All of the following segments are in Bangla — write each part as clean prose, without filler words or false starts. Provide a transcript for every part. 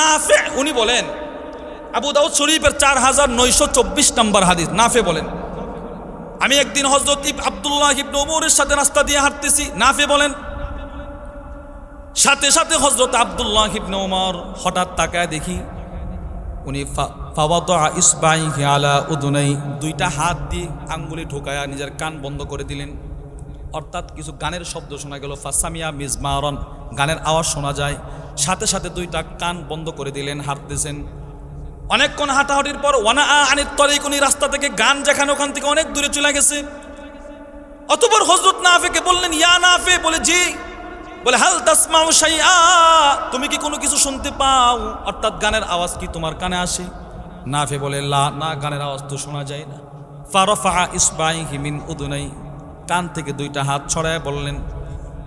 নাফে উনি বলেন, আবু দাউদ শরীফের 4924 নম্বর হাদিস, নাফে বলেন, আমি একদিন হযরত আব্দুল্লাহ ইবনে ওমরের সাথে রাস্তা দিয়ে হাঁটতেছি। নাফে বলেন, সাথে সাথে হযরত আব্দুল্লাহ ইবনে ওমর হঠাৎ তাকায় দেখি উনি ফাওয়াদা ইসবাইহি আলা উদুনাই, দুইটা হাত দিয়ে আঙ্গুলে ঢোকায়া নিজের কান বন্ধ করে দিলেন। অর্থাৎ কিছু গানের শব্দ শোনা গেল, ফাসামিয়া মিজমারন, গানের আওয়াজ শোনা যায়। সাথে সাথে দুইটা কান বন্ধ করে দিলেন, হাঁটতেছেন। অনেকক্ষণ হাঁটাহাঁটির পর ওয়ানা আনিত তরিক, উনি রাস্তা থেকে গান যেখানে ওখান থেকে অনেক দূরে চলে গেছে। অতঃপর হযরত নাফেকে বললেন, ইয়া নাফে, বলে জি, বলে হাল তাসমাউ শাইআ, তুমি কি কোনো কিছু শুনতে পাও? অর্থাৎ গানের আওয়াজ কি তোমার কানে আসে? নাফে বলে লা, না, গানের আওয়াজ তো শোনা যায় না। ফারাফা ইসবাইহি মিন উদুনাই, কান থেকে দুইটা হাত ছড়ায় বললেন।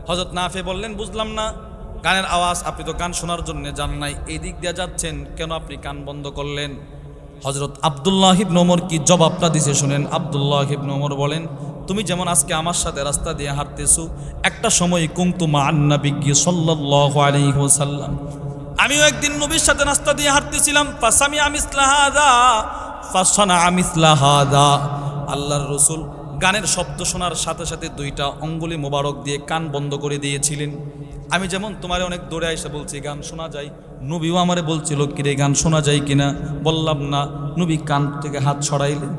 হযরত নাফে বললেন, বুঝলাম না, গানের আওয়াজ, আপনি তো গান শোনার জন্য যান নাই, এই দিক দিয়ে যাচ্ছেন, কেন আপনি কান বন্ধ করলেন? হযরত আব্দুল্লাহ ইবনে ওমর কি জবাবটা দিছে শুনেন। আব্দুল্লাহ ইবনে ওমর বলেন, তুমি যেমন আজকে আমার সাথে রাস্তা দিয়ে হাঁটতেছো, একটা সময় কুনতু মা'আন নাবিয়্যি সাল্লাল্লাহু আলাইহি ওয়াসাল্লাম, আমিও একদিন নবীর সাথে রাস্তা দিয়ে হাঁটতেছিলাম। ফাসামিআ মিসলা হাযা ফাসানাআ মিসলা হাযা, আল্লাহর রাসূল গানের শব্দ শোনার সাথে সাথে দুইটা আঙ্গুলি মোবারক দিয়ে কান বন্ধ করে দিয়েছিলেন। আমি যেমন তোমারে অনেক দূরে এসে বলছি গান শোনা যায়, নবীও আমারে বলছিল কিরে গান শোনা যায় কিনা, বললাম না, নবী কান থেকে হাত ছড়াইলেন।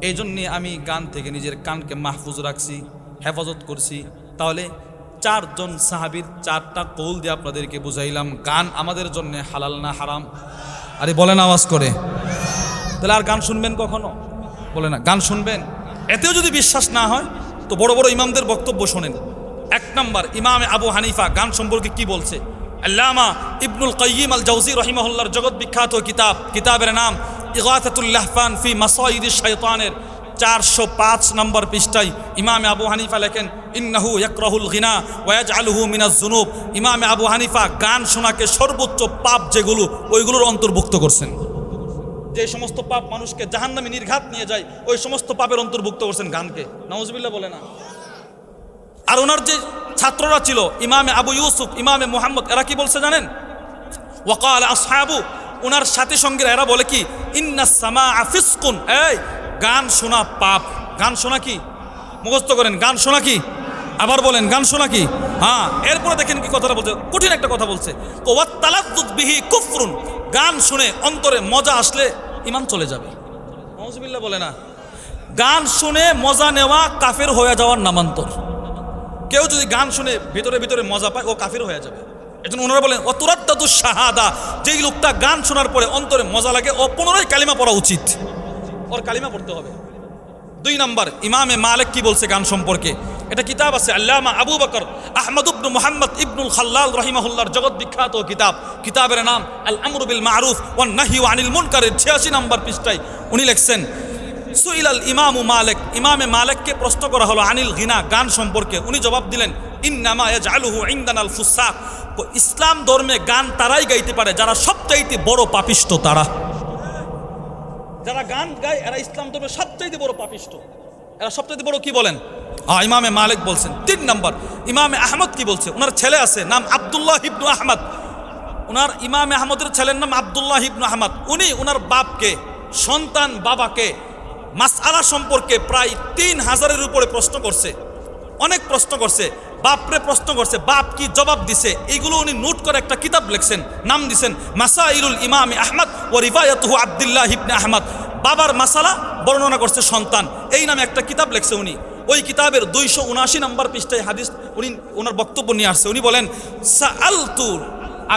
এই জন্যে আমি গান থেকে নিজের কানকে মাহফুজ রাখছি, হেফাজত করছি। তাহলে 4 জন সাহাবীর 4টা কৌল দিয়ে আপনাদেরকে বুঝাইলাম, গান আমাদের জন্য হালাল না হারাম? আরে বলেন আওয়াজ করে। তাহলে আর গান শুনবেন কখনো? বলে না, গান শুনবেন। এতেও যদি বিশ্বাস না হয় তো বড় বড় ইমামদের বক্তব্য শোনেন। 1 নম্বর, ইমামে আবু হানিফা গান সম্পর্কে কি বলছে? আল্লামা ইবনুল কাইয়িম আল জাওজি রাহিমাহুল্লাহর জগৎ বিখ্যাত কিতাবের নাম ইগাসাতুল লাহফান ফি মাসাইদিশ শাইতানের 405 নম্বর পৃষ্ঠায় ইমামে আবু হানিফা লেখেন, ইন্নাহু ইয়াকরাহুল গিনা ওয়া ইয়াজআলুহু মিনাজ যুনুব। ইমামে আবু হানিফা গান শোনাকে সর্বোচ্চ পাপ যেগুলো, ওইগুলোর অন্তর্ভুক্ত করছেন। যে সমস্ত পাপ মানুষকে জাহান্নামে নির্ঘাত নিয়ে যায়, ওই সমস্ত পাপের অন্তর্ভুক্ত করছেন গানকে। নাউজুবিল্লাহ বলে না। আর ওনার যে ছাত্ররা ছিল, ইমামে আবু ইউসুফ, ইমামে মুহাম্মদ, এরা কি বলছে জানেন? ওয়াকাল আসহাবু, ওনার সাথী সঙ্গীরা এরা বলে কি, ইন্নাস সামাআ ফিসকুন, এই গান শোনা পাপ। গান শোনা কি? মুখস্থ করেন, গান শোনা কি? আবার বলেন, গান শোনা কি? হ্যাঁ, এরপরে দেখেন কি কথাটা বলছে, কঠিন একটা কথা বলছে, ওয়াত তালাদ্দুদ বিহি কুফরুন, গান শুনে অন্তরে মজা আসলে ঈমান চলে যাবে। নাউজুবিল্লাহ বলে না। গান শুনে মজা নেওয়া কাফের হয়ে যাওয়ার নামান্তর। কেউ যদি গান শুনে ভিতরে ভিতরে মজা পায়, ও কাফের হয়ে যাবে। এজন্য ওনারা বলেন ওয়াতুরাদ্দাদুশ শাহাদা, যেই লোকটা গান শোনার পরে অন্তরে মজা লাগে, ও পুনরায় কালিমা পড়া উচিত, ওর কালিমা পড়তে হবে। 2 নম্বর, ইমামে মালিক কি বলছে গান সম্পর্কে? এটা কিতাব আছে, আল্লামা আবু বকর আহমদ ইবনে মুহাম্মদ ইবনুল খাল্লাল রাহিমাহুল্লাহর জগৎ বিখ্যাত কিতাবের নাম আল আমরু বিল মারুফ ওয়ান নাহয়ু আনিল মুনকারের 86 নম্বর পৃষ্ঠায় উনি লিখছেন, সুইলাল ইমামু মালিক, ইমামে মালিককে প্রশ্ন করা হলো আনিল গিনা, গান সম্পর্কে। উনি জবাব দিলেন, ইন্নামা ইয়াজআলুহু ইনদানাল ফুসাক, ইসলাম ধর্মে গান তারাই গাইতে পারে যারা সবচাইতে বড় পাপিষ্ট। তারা যারা গান গায় এরা ইসলাম ধর্মে সবচাইতে বড় পাপিষ্ট। এরা সবচাইতে বড় কি বলেন? ইমামে মালিক বলছেন। 3 নম্বর, ইমামে আহমদ কি বলছে? ওনার ছেলে আছে, নাম আব্দুল্লাহ ইবনু আহমদ। ওনার ইমামে আহমদের ছেলের নাম আব্দুল্লাহ ইবনু আহমদ। উনি ওনার বাপকে, সন্তান বাবাকে মাসআলা সম্পর্কে প্রায় 3000-এর উপরে প্রশ্ন করছে, অনেক প্রশ্ন করছে। বাপরে প্রশ্ন করছে, বাপ কি জবাব দিছে, এইগুলো উনি নোট করে একটা কিতাব লিখছেন, নাম দিছেন মাসাইলুল ইমাম আহমদ ওয়া রিওয়ায়াতুহু আব্দুল্লাহ ইবনে আহমদ। বাবার মাসালা বর্ণনা করছে সন্তান, এই নামে একটা কিতাব লিখছে উনি। ওই কিতাবের 279 নম্বর পৃষ্ঠায় হাদিস উনি ওনার বক্তব্য নিয়ে আসছে। উনি বলেন, সাআলতু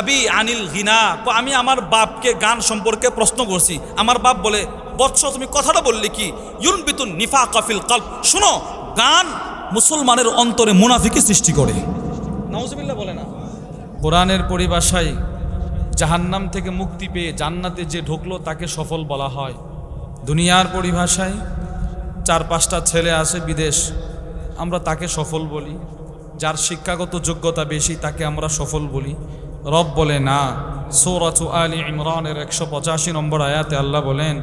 আবি আনিল গিনা, আমি আমার বাপকে গান সম্পর্কে প্রশ্ন করছি। আমার বাপ বলে, বৎস তুমি কথাটা বললে কি? ইউনবিতুন নিফাকা ফিল কলব, শুনো, গান মুসলমানের অন্তরে মুনাফিকি সৃষ্টি করে। নাউজুবিল্লাহ বলে না। কোরআনের পরিভাষায় জাহান্নাম থেকে মুক্তি পেয়ে জান্নাতে যে ঢুকলো তাকে সফল বলা হয়। দুনিয়ার পরিভাষায় 4-5টা ছেলে আসে বিদেশ, আমরা তাকে সফল বলি। যার শিক্ষাগত যোগ্যতা বেশি তাকে আমরা সফল বলি। রব বলে না, সূরাতু আলী ইমরানের 185 নম্বর আয়াতে আল্লাহ বলেন,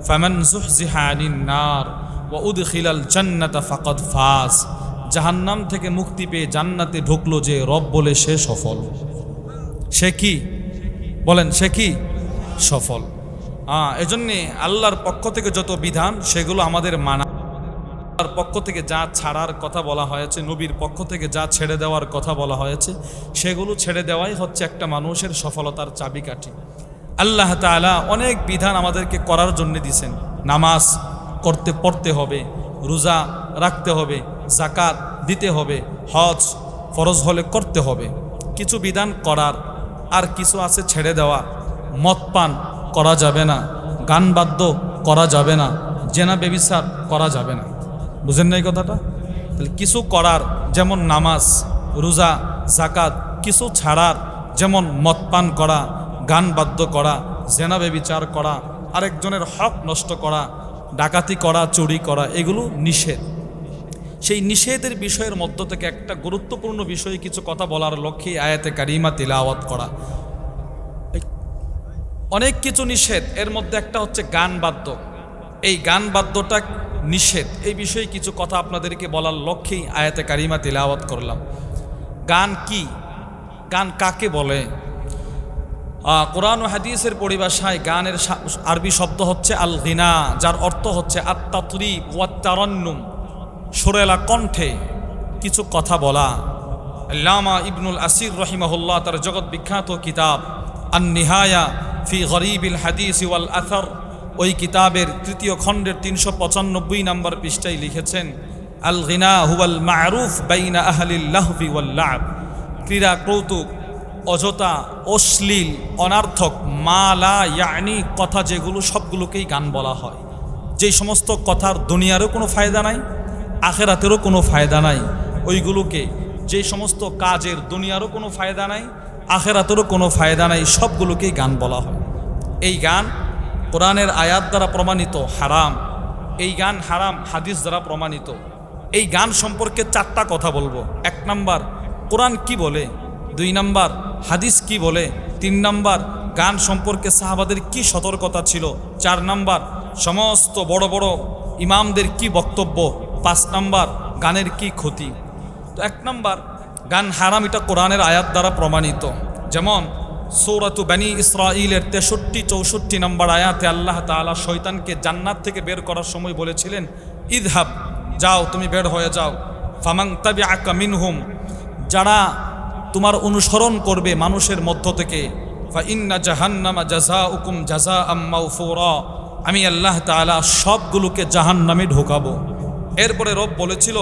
ফামান যুহজিহা আনিন নার ওয়া উদখিলাল জান্নাতা ফাকাদ ফাজ, জাহান্নাম থেকে মুক্তি পেয়ে জান্নাতে ঢুকলো যে, রব বলে সে সফল। সে কি? বলেন সে কি সফল। এজন্যে আল্লাহর পক্ষ থেকে যত বিধান সেগুলো আমাদের মানা, আল্লাহর পক্ষ থেকে যা ছাড়ার কথা বলা হয়েছে, নবীর পক্ষ থেকে যা ছেড়ে দেওয়ার কথা বলা হয়েছে, সেগুলো ছেড়ে দেওয়াই হচ্ছে একটা মানুষের সফলতার চাবিকাঠি। আল্লাহ তাআলা অনেক বিধান আমাদেরকে করার জন্য দিয়েছেন। নামাজ পড়তে হবে, রোজা রাখতে হবে, যাকাত দিতে হবে, হজ ফরজ হলে করতে হবে। কিছু বিধান করার, আর কিছু আছে ছেড়ে দেওয়া। মদ পান করা যাবে না, গান বাদ্য করা যাবে না, জেনা ব্যভিচার করা যাবে না। বুঝেন না এই কথাটা? তাহলে কিছু করার যেমন নামাজ, রোজা, যাকাত, কিছু ছাড়ার যেমন মদ পান করা, গান বাদ্য করা, জেনা ব্যভিচার করা, আরেকজনের হক নষ্ট করা, ডাকাতি করা, চুরি করা, এগুলো নিষেধ। সেই নিষেধের বিষয়ের মধ্য থেকে একটা গুরুত্বপূর্ণ বিষয়ে কিছু কথা বলার লক্ষ্যে আয়াতে কারিমা তিলাওয়াত করা। অনেক কিছু নিষেধ, এর মধ্যে একটা হচ্ছে গান বাদ্য। এই গান বাদ্যটা নিষেধ, এই বিষয়ে কিছু কথা আপনাদেরকে বলার লক্ষ্যেই আয়াতে কারিমা তিলাওয়াত করলাম। গান কি, গান কাকে বলে? কোরআন ও হাদিসের পরিভাষায় গানের আরবি শব্দ হচ্ছে আল গিনা, যার অর্থ হচ্ছে আত-তাতরিব ওয়াত তারান্নুম, সুরেলা কণ্ঠে কিছু কথা বলা। আল্লামা ইবনুল আসির রহিমাহুল্লাহ তার জগৎ বিখ্যাত কিতাব আন-নিহায়া ফি গরিবিল হাদিস ওয়াল আথর, ওই কিতাবের ৩য় খণ্ডের ৩৯৫ নম্বর পৃষ্ঠায় লিখেছেন, আল গিনা হুয়াল মা'রুফ বাইনা আহলিল লাহবি ওয়াল লা'ব, ক্রীড়া কৌতুক, অযথা, অশ্লীল, অনার্থক, মা লা ইয়ানি কথা যেগুলো, সবগুলোকেই গান বলা হয়। যেই সমস্ত কথার দুনিয়ারও কোনো ফায়দা নাই, আখেরাতেরও কোনো ফায়দা নাই, ওইগুলোকে, যেই সমস্ত কাজের দুনিয়ারও কোনো ফায়দা নাই, আখেরাতেরও কোনো ফায়দা নাই, সবগুলোকেই গান বলা হয়। এই গান কোরআনের আয়াত দ্বারা প্রমাণিত হারাম। এই গান হারাম হাদিস দ্বারা প্রমাণিত। এই গান সম্পর্কে 4টা কথা বলবো। 1 নাম্বার, কোরআন কি বলে। 2 নাম্বার, হাদিস কি বলে। 3 নাম্বার, গান সম্পর্কে সাহাবাদের কি সতর্কতা ছিল। 4 নাম্বার, সমস্ত বড় বড় ইমামদের কি বক্তব্য। 5 নাম্বার, গানের কি ক্ষতি। তো 1 নাম্বার, গান হারাম, এটা কোরআনের আয়াত দ্বারা প্রমাণিত। যেমন সূরাতু বনী ইসরাঈলের 63-64 নম্বর আয়াতে আল্লাহ তাআলা শয়তানকে জান্নাত থেকে বের করার সময় বলেছিলেন, ইযহাব, যাও, তুমি বের হয়ে যাও, ফামান তাবিআকা মিনহুম, যারা তোমার অনুসরণ করবে মানুষের মধ্য থেকে, ফা ইন্না জাহান্নামা জাযাউকুম জাযাআম মাওফুরা, আমি আল্লাহ তাআলা সবগুলোকে জাহান্নামে ঢোকাবো। এরপরে রব বলেছিল,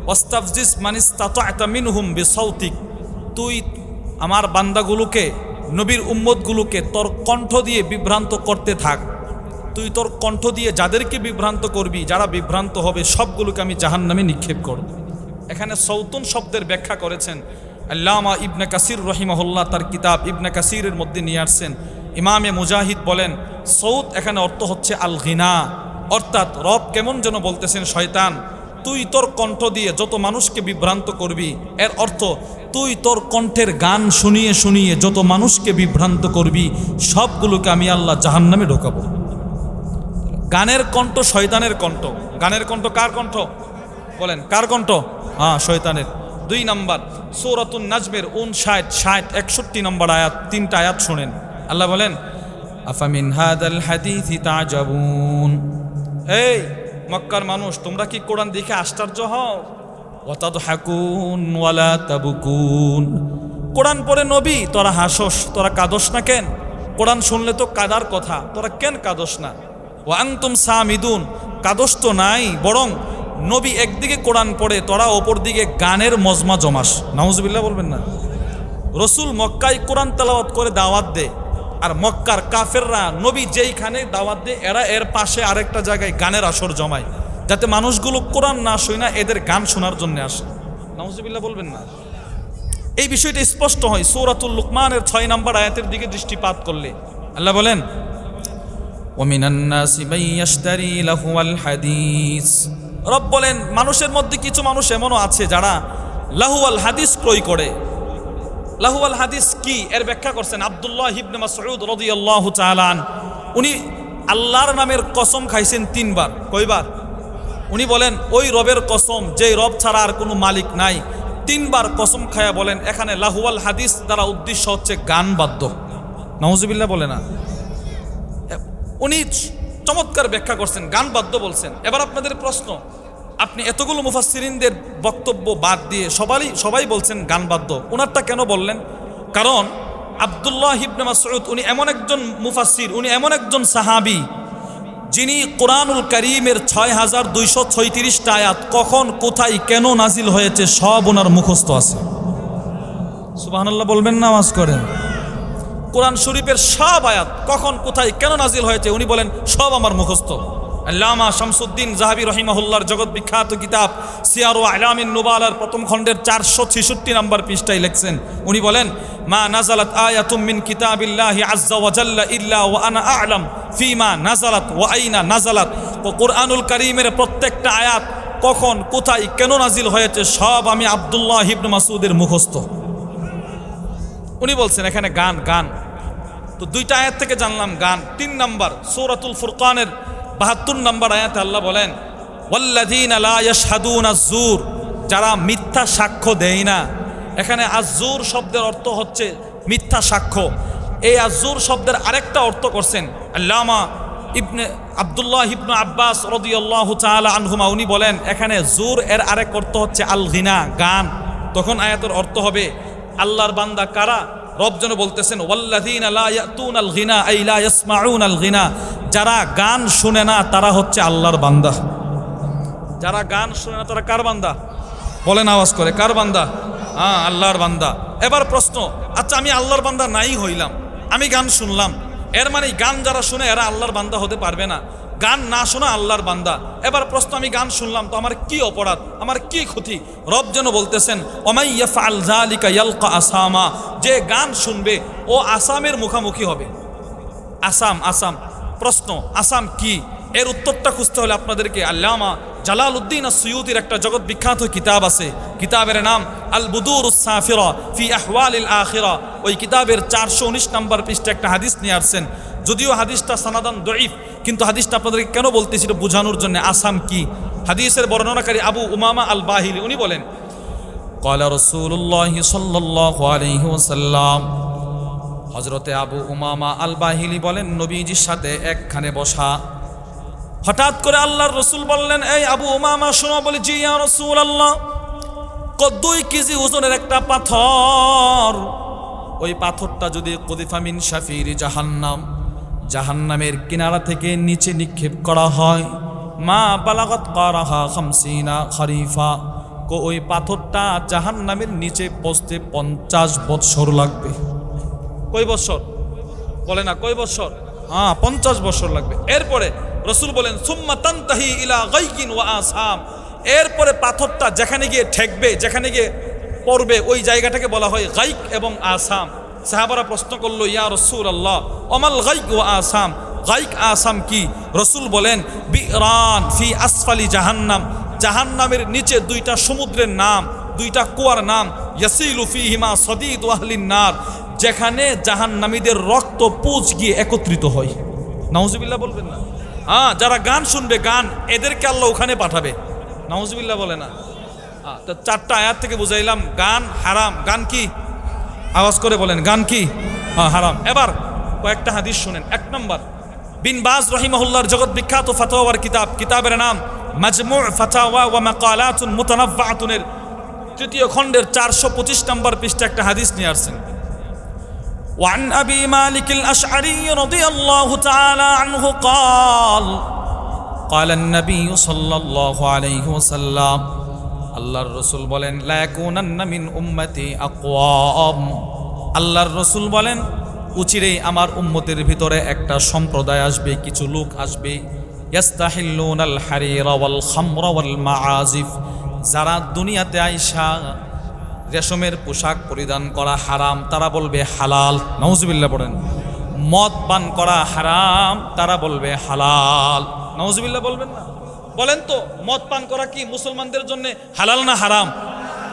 ওয়াস্তাফজিজ মানিস্তাতা'তা মিনহুম বিসাউতিক, তুই আমার বান্দাগুলোকে, নবীর উম্মতগুলোকে তোর কণ্ঠ দিয়ে বিভ্রান্ত করতে থাক। তুই তোর কণ্ঠ দিয়ে যাদেরকে বিভ্রান্ত করবি, যারা বিভ্রান্ত হবে সবগুলোকে আমি জাহান্নামে নিক্ষেপ করব। এখানে সৌতুন শব্দের ব্যাখ্যা করেছেন আল্লামা ইবনে কাসির রহিমাহুল্লাহ, তার কিতাব ইবনে কাসিরের মধ্যে নিয়ে আসছেন। ইমামে মুজাহিদ বলেন, সৌত এখানে অর্থ হচ্ছে আল গিনা, অর্থাৎ রব কেমন যেন বলতেছেন, শয়তান তুই তোর কণ্ঠ দিয়ে যত মানুষকে বিভ্রান্ত করবি, এর অর্থ তুই তোর কণ্ঠের গান শুনিয়ে শুনিয়ে যত মানুষকে বিভ্রান্ত করবি, সবগুলোকে আমি আল্লাহ জাহান্নামে ঢোকাবো। গানের কণ্ঠ শয়তানের কণ্ঠ। গানের কণ্ঠ কার কণ্ঠ বলেন? কার কণ্ঠ? শয়তানের। 2 নাম্বার, সূরাতুন নাজমের 59, 60, 61 নম্বর আয়াত, 3টা আয়াত শুনেন। আল্লাহ বলেন, আফামিন হাদাল হাদিসি তাজাবুন, এই মক্কার মানুষ, তোমরা কি কোরআন দেখে আশ্চর্য হও? ওয়াতাদহাকুন ওয়ালা তাবকুন, কোরআন পড়ে নবী তোরা হাসোস, তোরা কাঁদোস না কেন? কোরআন শুনলে তো কাদার কথা, তোরা কেন কাঁদোস না? ওয়া আনতুম সামিদুন, কাঁদোস তো নাই, বরং নবী একদিকে কোরআন পড়ে, তোরা অপর দিকে গানের মজমা জমাস। নাউজুবিল্লাহ বলবেন না? রসুল মক্কায় কোরআন তেলাওয়াত করে দাওয়াত দে, আর মক্কার কাফেররা নবী যেইখানে দাওয়াত দেয়, এরা এর পাশে আরেকটা জায়গায় গানের আসর জমায়, যাতে মানুষগুলো কোরআন না শুনে না, এদের গান শোনার জন্য আসে। নাউজুবিল্লাহ বলবেন না? এই বিষয়টা স্পষ্ট হয় সূরাতুল লুকমানের 6 নম্বর আয়াতের দিকে দৃষ্টিপাত করলে। আল্লাহ বলেন, ওয়ামিনান নাসি মাইয়াশতারি লাহুয়াল হাদিস, রব বলেন মানুষের মধ্যে কিছু মানুষ এমনও আছে যারা লাহুয়াল হাদিস ক্রয় করে। লাহুয়াল হাদিস কি, এর ব্যাখ্যা করছেন আব্দুল্লাহ ইবনে মাসউদ রাদিয়াল্লাহু তাআলা আন। উনি আল্লাহর নামের কসম খাইছেন 3 বার। কয়বার? উনি বলেন, ওই রবের কসম যেই রব ছাড়া আর কোনো মালিক নাই, 3 বার কসম খায়া বলেন, এখানে লাহুয়াল হাদিস দ্বারা উদ্দেশ্য হচ্ছে গান বাদ্য। নাউজুবিল্লাহ বলে না। উনি চমৎকার ব্যাখ্যা করছেন, গান বাদ্য বলছেন। এবার আপনাদের প্রশ্ন, আপনি এতগুলো মুফাসসিরিনদের বক্তব্য বাদ দিয়ে সবাই বলছেন গান বাদ্য, ওনারটা কেন বললেন? কারণ আব্দুল্লাহ ইবনে মাসউদ উনি এমন একজন মুফাসসির, উনি এমন একজন সাহাবী যিনি কোরআনুল কারীমের ৬,২৩৬টা আয়াত কখন কোথায় কেন নাজিল হয়েছে সব ওনার মুখস্থ আছে। সুবহানাল্লাহ বলবেন না, আওয়াজ করেন। কোরআন শরীফের সব আয়াত কখন কোথায় কেন নাজিল হয়েছে উনি বলেন সব আমার মুখস্থ। আল্লামা শামসুদ্দিন যাহাবী রাহিমাহুল্লাহর জগৎ বিখ্যাত কিতাব সিয়ার ও আলামিন নুবালার প্রথম খণ্ডের 466 নম্বর পৃষ্ঠায় লিখছেন, উনি বলেন মা নাজালাত আয়াতুম মিন কিতাবিল্লাহি আযজা ওয়া জাল্লা ইল্লা ওয়া আনা আ'লাম ফিমা নাজালাত ওয়া আইনা নাজালাত। ও কোরআনুল কারীমের প্রত্যেকটা আয়াত কখন কোথায় কেন নাজিল হয়েছে সব আমি আব্দুল্লাহ ইবনে মাসউদের মুখস্থ। উনি বলছেন এখানে গান গান তো দুইটা আয়াত থেকে জানলাম গান। 3 নম্বর সূরাতুল ফুরকানের 72 নম্বর আয়াতে আল্লাহ বলেন ওয়াল্লাযীনা লা ইয়াশহাদুনা আয-যুর, যারা মিথ্যা সাক্ষ্য দেয় না। এখানে আয-যুর শব্দের অর্থ হচ্ছে মিথ্যা সাক্ষ্য। এই আয-যুর শব্দের আরেকটা অর্থ করছেন আল্লামা আব্দুল্লাহ ইবনে আব্বাস রাদিয়াল্লাহু তাআলা আনহুমা, উনি বলেন এখানে জুর এর আরেক অর্থ হচ্ছে আল গিনা, গান। তখন আয়াতের অর্থ হবে আল্লাহর বান্দা কারা? রব যেন বলতেছেন ওয়াল্লাযীনা লা ইয়াতুনাল গিনা আই লা ইয়াসমাউনাল গিনা, যারা গান শুনে না তারা হচ্ছে আল্লাহর বান্দা। যারা গান শুনে না তারা কার বান্দা? বলেন আওয়াজ করে, কার বান্দা? হ্যাঁ, আল্লাহর বান্দা। এবার প্রশ্ন, আচ্ছা আমি আল্লাহর বান্দা নাই হইলাম, আমি গান শুনলাম, এর মানে গান যারা শুনে এরা আল্লাহর বান্দা হতে পারবে না? গান না শোনা আল্লাহর বান্দা। এবার প্রশ্ন, আমি গান শুনলাম তো আমার কি অপরাধ, আমার কি ক্ষতি? রব যেন বলতেছেন ওমাই ইয়াফআল যালিকা ইয়ালকা আসামা, যে গান শুনবে ও আসামের মুখামুখি হবে। আসাম, আসাম। প্রশ্ন, আসাম কি? এর উত্তরটা খুঁজতে হলে আপনাদেরকে আল্লামা জালালউদ্দিন আস-সুয়ুতির একটা জগৎ বিখ্যাত কিতাব আছে, কিতাবের নাম আল বুদুরুস সাফিরা ফি আহওয়ালিল আখিরা। ওই কিতাবের 419 নম্বর পৃষ্ঠায় একটা হাদিস নিয়ে আসছেন। যদিও হাদিসটা সানাদান দঈফ, কিন্তু হাদিসটা আপনাদেরকে কেন বলতেছি এটা বোঝানোর জন্য। আসাম কি? হাদিসের বর্ণনাকারী আবু উমামা আল বাহিলি উনি বলেন ক্বালা রাসূলুল্লাহি সাল্লাল্লাহু আলাইহি ওয়াসাল্লাম, হযরতে আবু উমামা আল বাহিলি বলেন নবীজির সাথে একখানে বসা। হঠাৎ করে আল্লাহর রাসূল বললেন এই আবু উমামা শোনো। বলে জি ইয়া রাসূলুল্লাহ। 2 কেজি ওজনের একটা পাথর, ওই পাথরটা যদি কুদিফা মিন শাফির জাহান্নাম, জাহান্নামের কিনারা থেকে নিচে নিক্ষেপ করা হয়, মা বালাগাত কারাহা 50 খরিফা, ওই পাথরটা জাহান্নামের নিচে পৌঁছতে 50 বছর লাগবে। কয় বছর? বলে না কয় বছর? হ্যাঁ, 50 বছর লাগবে। এরপরে রাসূল বলেন সুম্মা তানতাহি ইলা গাইকিন ওয়া আসাম, এরপরে পাথরটা যেখানে গিয়ে ঠেকবে, যেখানে গিয়ে পড়বে, ওই জায়গাটাকে বলা হয় গাইক এবং আসাম। সাহাবারা প্রশ্ন করলো ইয়া রাসূলুল্লাহ ওমাল গাইক ওয়া আসাম, গাইক আসাম কি? রাসূল বলেন বিরান ফি আসফালি জাহান্নাম, জাহান্নামের নিচে 2টা সমুদ্রের নাম, 2টা কুয়ার নাম, ইয়াসিলু ফিহিমা সাদীদ আহলিন নার, যেখানে জাহান্নামীদের রক্ত পুঁজ গিয়ে একত্রিত হয়। নাউজুবিল্লাহ বলবেন না? হ্যাঁ, যারা গান শুনবে গান, এদেরকে আল্লাহ ওখানে পাঠাবে। নাউজুবিল্লাহ বলে না? তো 4টা আয়াত থেকে বুঝাইলাম গান হারাম। গান কি? আওয়াজ করে বলেন, গান কি? হ্যাঁ, হারাম। এবার কয়েকটা হাদিস শুনেন। 1 নম্বর, বিন বাজ রাহিমাহুল্লাহর জগৎ বিখ্যাত ফাতাওয়ার কিতাব, কিতাবের নাম মাজমু' ফাতাওয়া ওয়া মাকালাতুন মুতানাফফাতুনের 3য় খণ্ডের 425 নম্বর পৃষ্ঠায় একটা হাদিস নিয়ে আসছেন। وعن أبي مالك الأشعري رضي الله تعالى عنه قال قال النبي صلى الله عليه وسلم, আল্লাহর রাসূল বলেন লা ইয়াকুনান্না মিন উম্মতি আকওয়াম, আল্লাহর রাসূল বলেন উচিরেই আমার উম্মতের ভিতরে একটা সম্প্রদায় আসবে, কিছু লোক আসবে, ইয়াস্তাহিল্লুনাল হারিরা ওয়াল খামরা ওয়াল মাআজিফ, যারা দুনিয়াতে আইসা রেশমের পোশাক পরিধান করা হারাম তারা বলবে হালাল। নাউজুবিল্লাহ পড়েন। মদ পান করা হারাম তারা বলবে হালাল। নাউজুবিল্লাহ বলবেন না? বলেন তো, মদ পান করা কি মুসলমানদের জন্য হালাল না হারাম?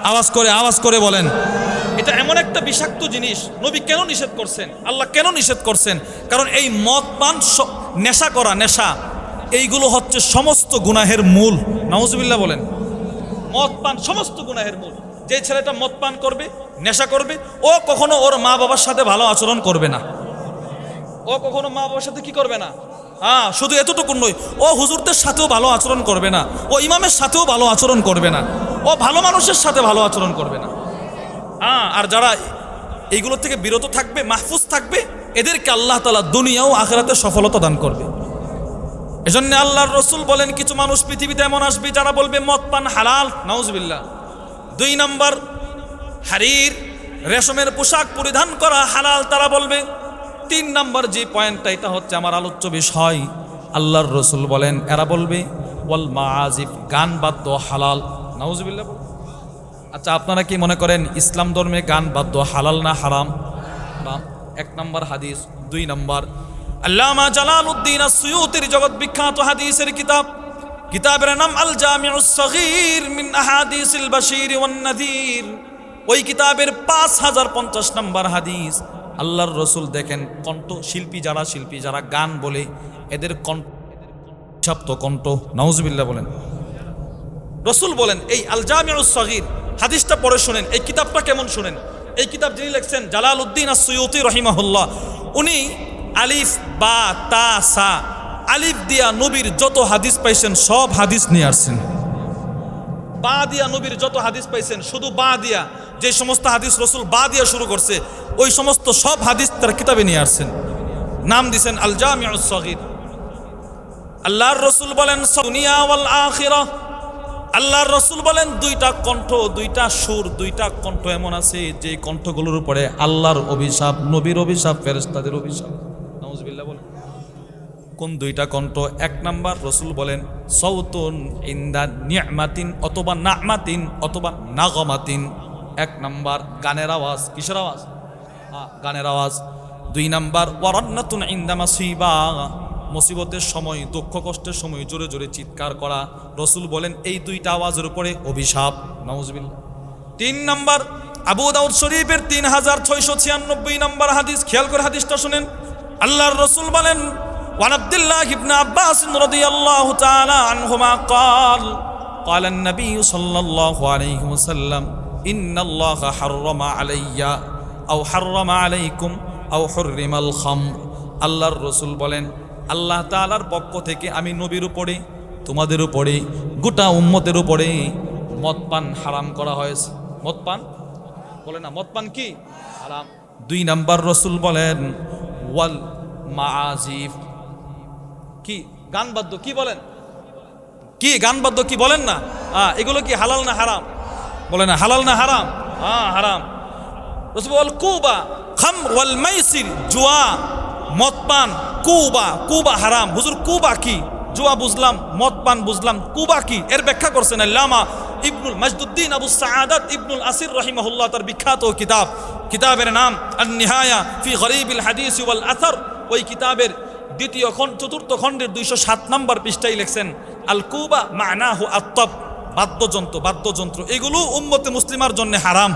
আওয়াজ করে বলেন। এটা এমন একটা বিষাক্ত জিনিস, নবী কেন নিষেধ করছেন, আল্লাহ কেন নিষেধ করছেন? কারণ এই মদ পান, নেশা করা, নেশা, এইগুলো হচ্ছে সমস্ত গুনাহের মূল। নাউজুবিল্লাহ বলেন। মদ পান সমস্ত গুনাহের মূল। যে ছেলেটা মদ পান করবে, নেশা করবে, ও কখনো ওর মা বাবার সাথে ভালো আচরণ করবে না। ও কখনো মা বাবার সাথে কি করবে না? হ্যাঁ, শুধু এতটুকু নয়, ও হুজুরদের সাথেও ভালো আচরণ করবে না, ও ইমামের সাথেও ভালো আচরণ করবে না, ও ভালো মানুষের সাথে ভালো আচরণ করবে না। হ্যাঁ, আর যারা এইগুলো থেকে বিরত থাকবে, মাহফুজ থাকবে, এদেরকে আল্লাহ তাআলা দুনিয়া ও আখিরাতে সফলতা দান করবে। এজন্য আল্লাহর রাসূল বলেন, কিছু মানুষ পৃথিবীতে এমন আসবে যারা বলবে মদ পান হালাল, নাউজুবিল্লাহ। 2 নাম্বার, হারির রেশমের পোশাক পরিধান করা হালাল তারা বলবে। 3 নাম্বার যে পয়েন্টটা, এটা হচ্ছে আমার আলোচ্য বিষয়, আল্লাহর রাসূল বলেন এরা বলবে ওয়াল মাআজিফ, গান বাদ্য হালাল, নাউজুবিল্লাহ। আচ্ছা, আপনারা কি মনে করেন ইসলাম ধর্মে গান বাদ্য হালাল না হারাম? 1 নাম্বার হাদিস। 2 নাম্বার, আল্লামা জালালউদ্দিন আস-সুয়ুতির জগৎ বিখ্যাত হাদিসের কিতাবের নাম আল জামিউস সগীর মিন আহাদিসিল বাশীর ওয়ান নাযীর। ওই কিতাবের 5050 নাম্বার হাদিস, আল্লাহর রাসূল দেখেন শিল্পী যারা গান বলে, এদের কণ্ঠ শব্দ কণ্ঠ, নাউজুবিল্লাহ বলেন। রাসূল বলেন এই আল জামিউস সগীর হাদিসটা পড়ে শুনেন, এই কিতাবটা কেমন শুনেন। এই কিতাব যিনি লিখছেন জালালউদ্দিন আস-সুয়ুতি রাহিমাহুল্লাহ, উনি আলিফ বা তা সা, আলিফ দিয়া নবীর যত হাদিস পাইছেন সব হাদিস নিয়ে আসছেন। বা দিয়া নবীর যত হাদিস পাইছেন, শুধু বা দিয়া যে সমস্ত হাদিস রাসূল বা দিয়া শুরু করছে, ওই সমস্ত সব হাদিস তার কিতাবে নিয়ে আসছেন। নাম দিয়েছেন আল জামিউস সগীর। আল্লাহর রাসূল বলেন দুনিয়া ওয়াল আখিরাহ, আল্লাহর রাসূল বলেন 2টা কণ্ঠ, 2টা সুর, 2টা কণ্ঠ এমন আছে যে কণ্ঠগুলোর উপরে আল্লাহর অভিশাপ, নবীর অভিশাপ, ফেরেশতাদের অভিশাপ, নাউজুবিল্লাহ বলেন। কোন 2টা কণ্ঠ? 1 নাম্বার, রাসূল বলেন সাউতুন ইনদা নি'মাতিন অথবা না'মাতিন অথবা নাগমাতিন। 1 নাম্বার গানের আওয়াজ, কিসের আওয়াজ? গানের আওয়াজ। 2 নাম্বার ওয়ারান্নাতুন ইনদা মাসিবা, মুসিবতের সময়, দুঃখ কষ্টের সময় জোরে জোরে চিৎকার করা। রাসূল বলেন এই 2টা আওয়াজের উপরে অভিশাপ, নাউজুবিল্লাহ। 3 নাম্বার, আবু দাউদ শরীফের 3696 নাম্বার হাদিস, খেয়াল করে হাদিসটা শুনেন। আল্লাহর রাসূল বলেন ওয়ান আব্দুল্লাহ ইবনে আব্বাস রাদিয়াল্লাহু তাআলা আনহুমা قال النبي صلى الله عليه وسلم إن الله حرم علي أو حرم عليكم أو حرم الخمر। আল্লাহর রাসূল বলেন আল্লাহ তাআলার পক্ষ থেকে আমি নবীর উপরে, তোমাদের উপরে, গোটা উম্মতের উপরে মদ পান হারাম করা হয়েছে। মদ পান বলে না, মদ পান কি হারাম। 2 নাম্বার, রাসূল বলেন ওয়াল মাআজিফ, কি গান বাদ্য, কি বলেন, কি গান বাদ্য কি বলেন না, এগুলো কি হালাল না হারাম? বলে না, হালাল না হারাম? হারাম। রাসূল বলেন কুবা খামর ওয়াল মাইসির, জুয়া, মদ পান, কুবা হারাম। হুজুর কুবা কি? জুয়া বুঝলাম, মদ পান বুঝলাম, কুবা কি? এর ব্যাখ্যা করছেন আল্লামা ইবনুল মাজদুদ্দিন আবু সাআদাত ইবনুল আসির রাহিমাহুল্লাহ, তার বিখ্যাত কিতাবের নাম আন-নিহায়া ফি গরিবিল হাদিস ওয়াল আসার। ওই কিতাবের 4th খণ্ডের 207 নম্বর পৃষ্ঠায় লিখছেন আল কুবা মানাহু আত-তাব, বাদ্যযন্ত্র, এগুলো উম্মতে মুসলিমার জন্য হারাম।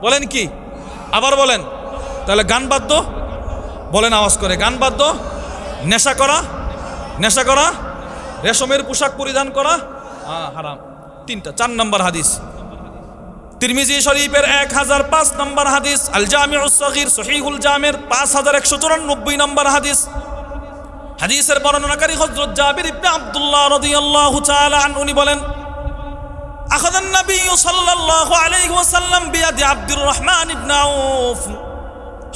বলেন কি? আবার বলেন। তাহলে গান বাদ্য বলেন আওয়াজ করে, গান বাদ্য, নেশা করা, রেশমের পোশাক পরিধান করা হারাম। 3টা। 4 নম্বর হাদিস, তিরমিজি শরীফের 1005 নম্বর হাদিস, আল জামিউস সগীর সহিহুল জামির 5194 নম্বর হাদিস। হাদিসের বর্ণনাকারী হযরত জাবির ইবনে আব্দুল্লাহ রাদিয়াল্লাহু তাআলা আনহু, উনি বলেন আখাযান নবী সাল্লাল্লাহু আলাইহি ওয়াসাল্লাম বিয়াদি আব্দুর রহমান ইবনে আউফ।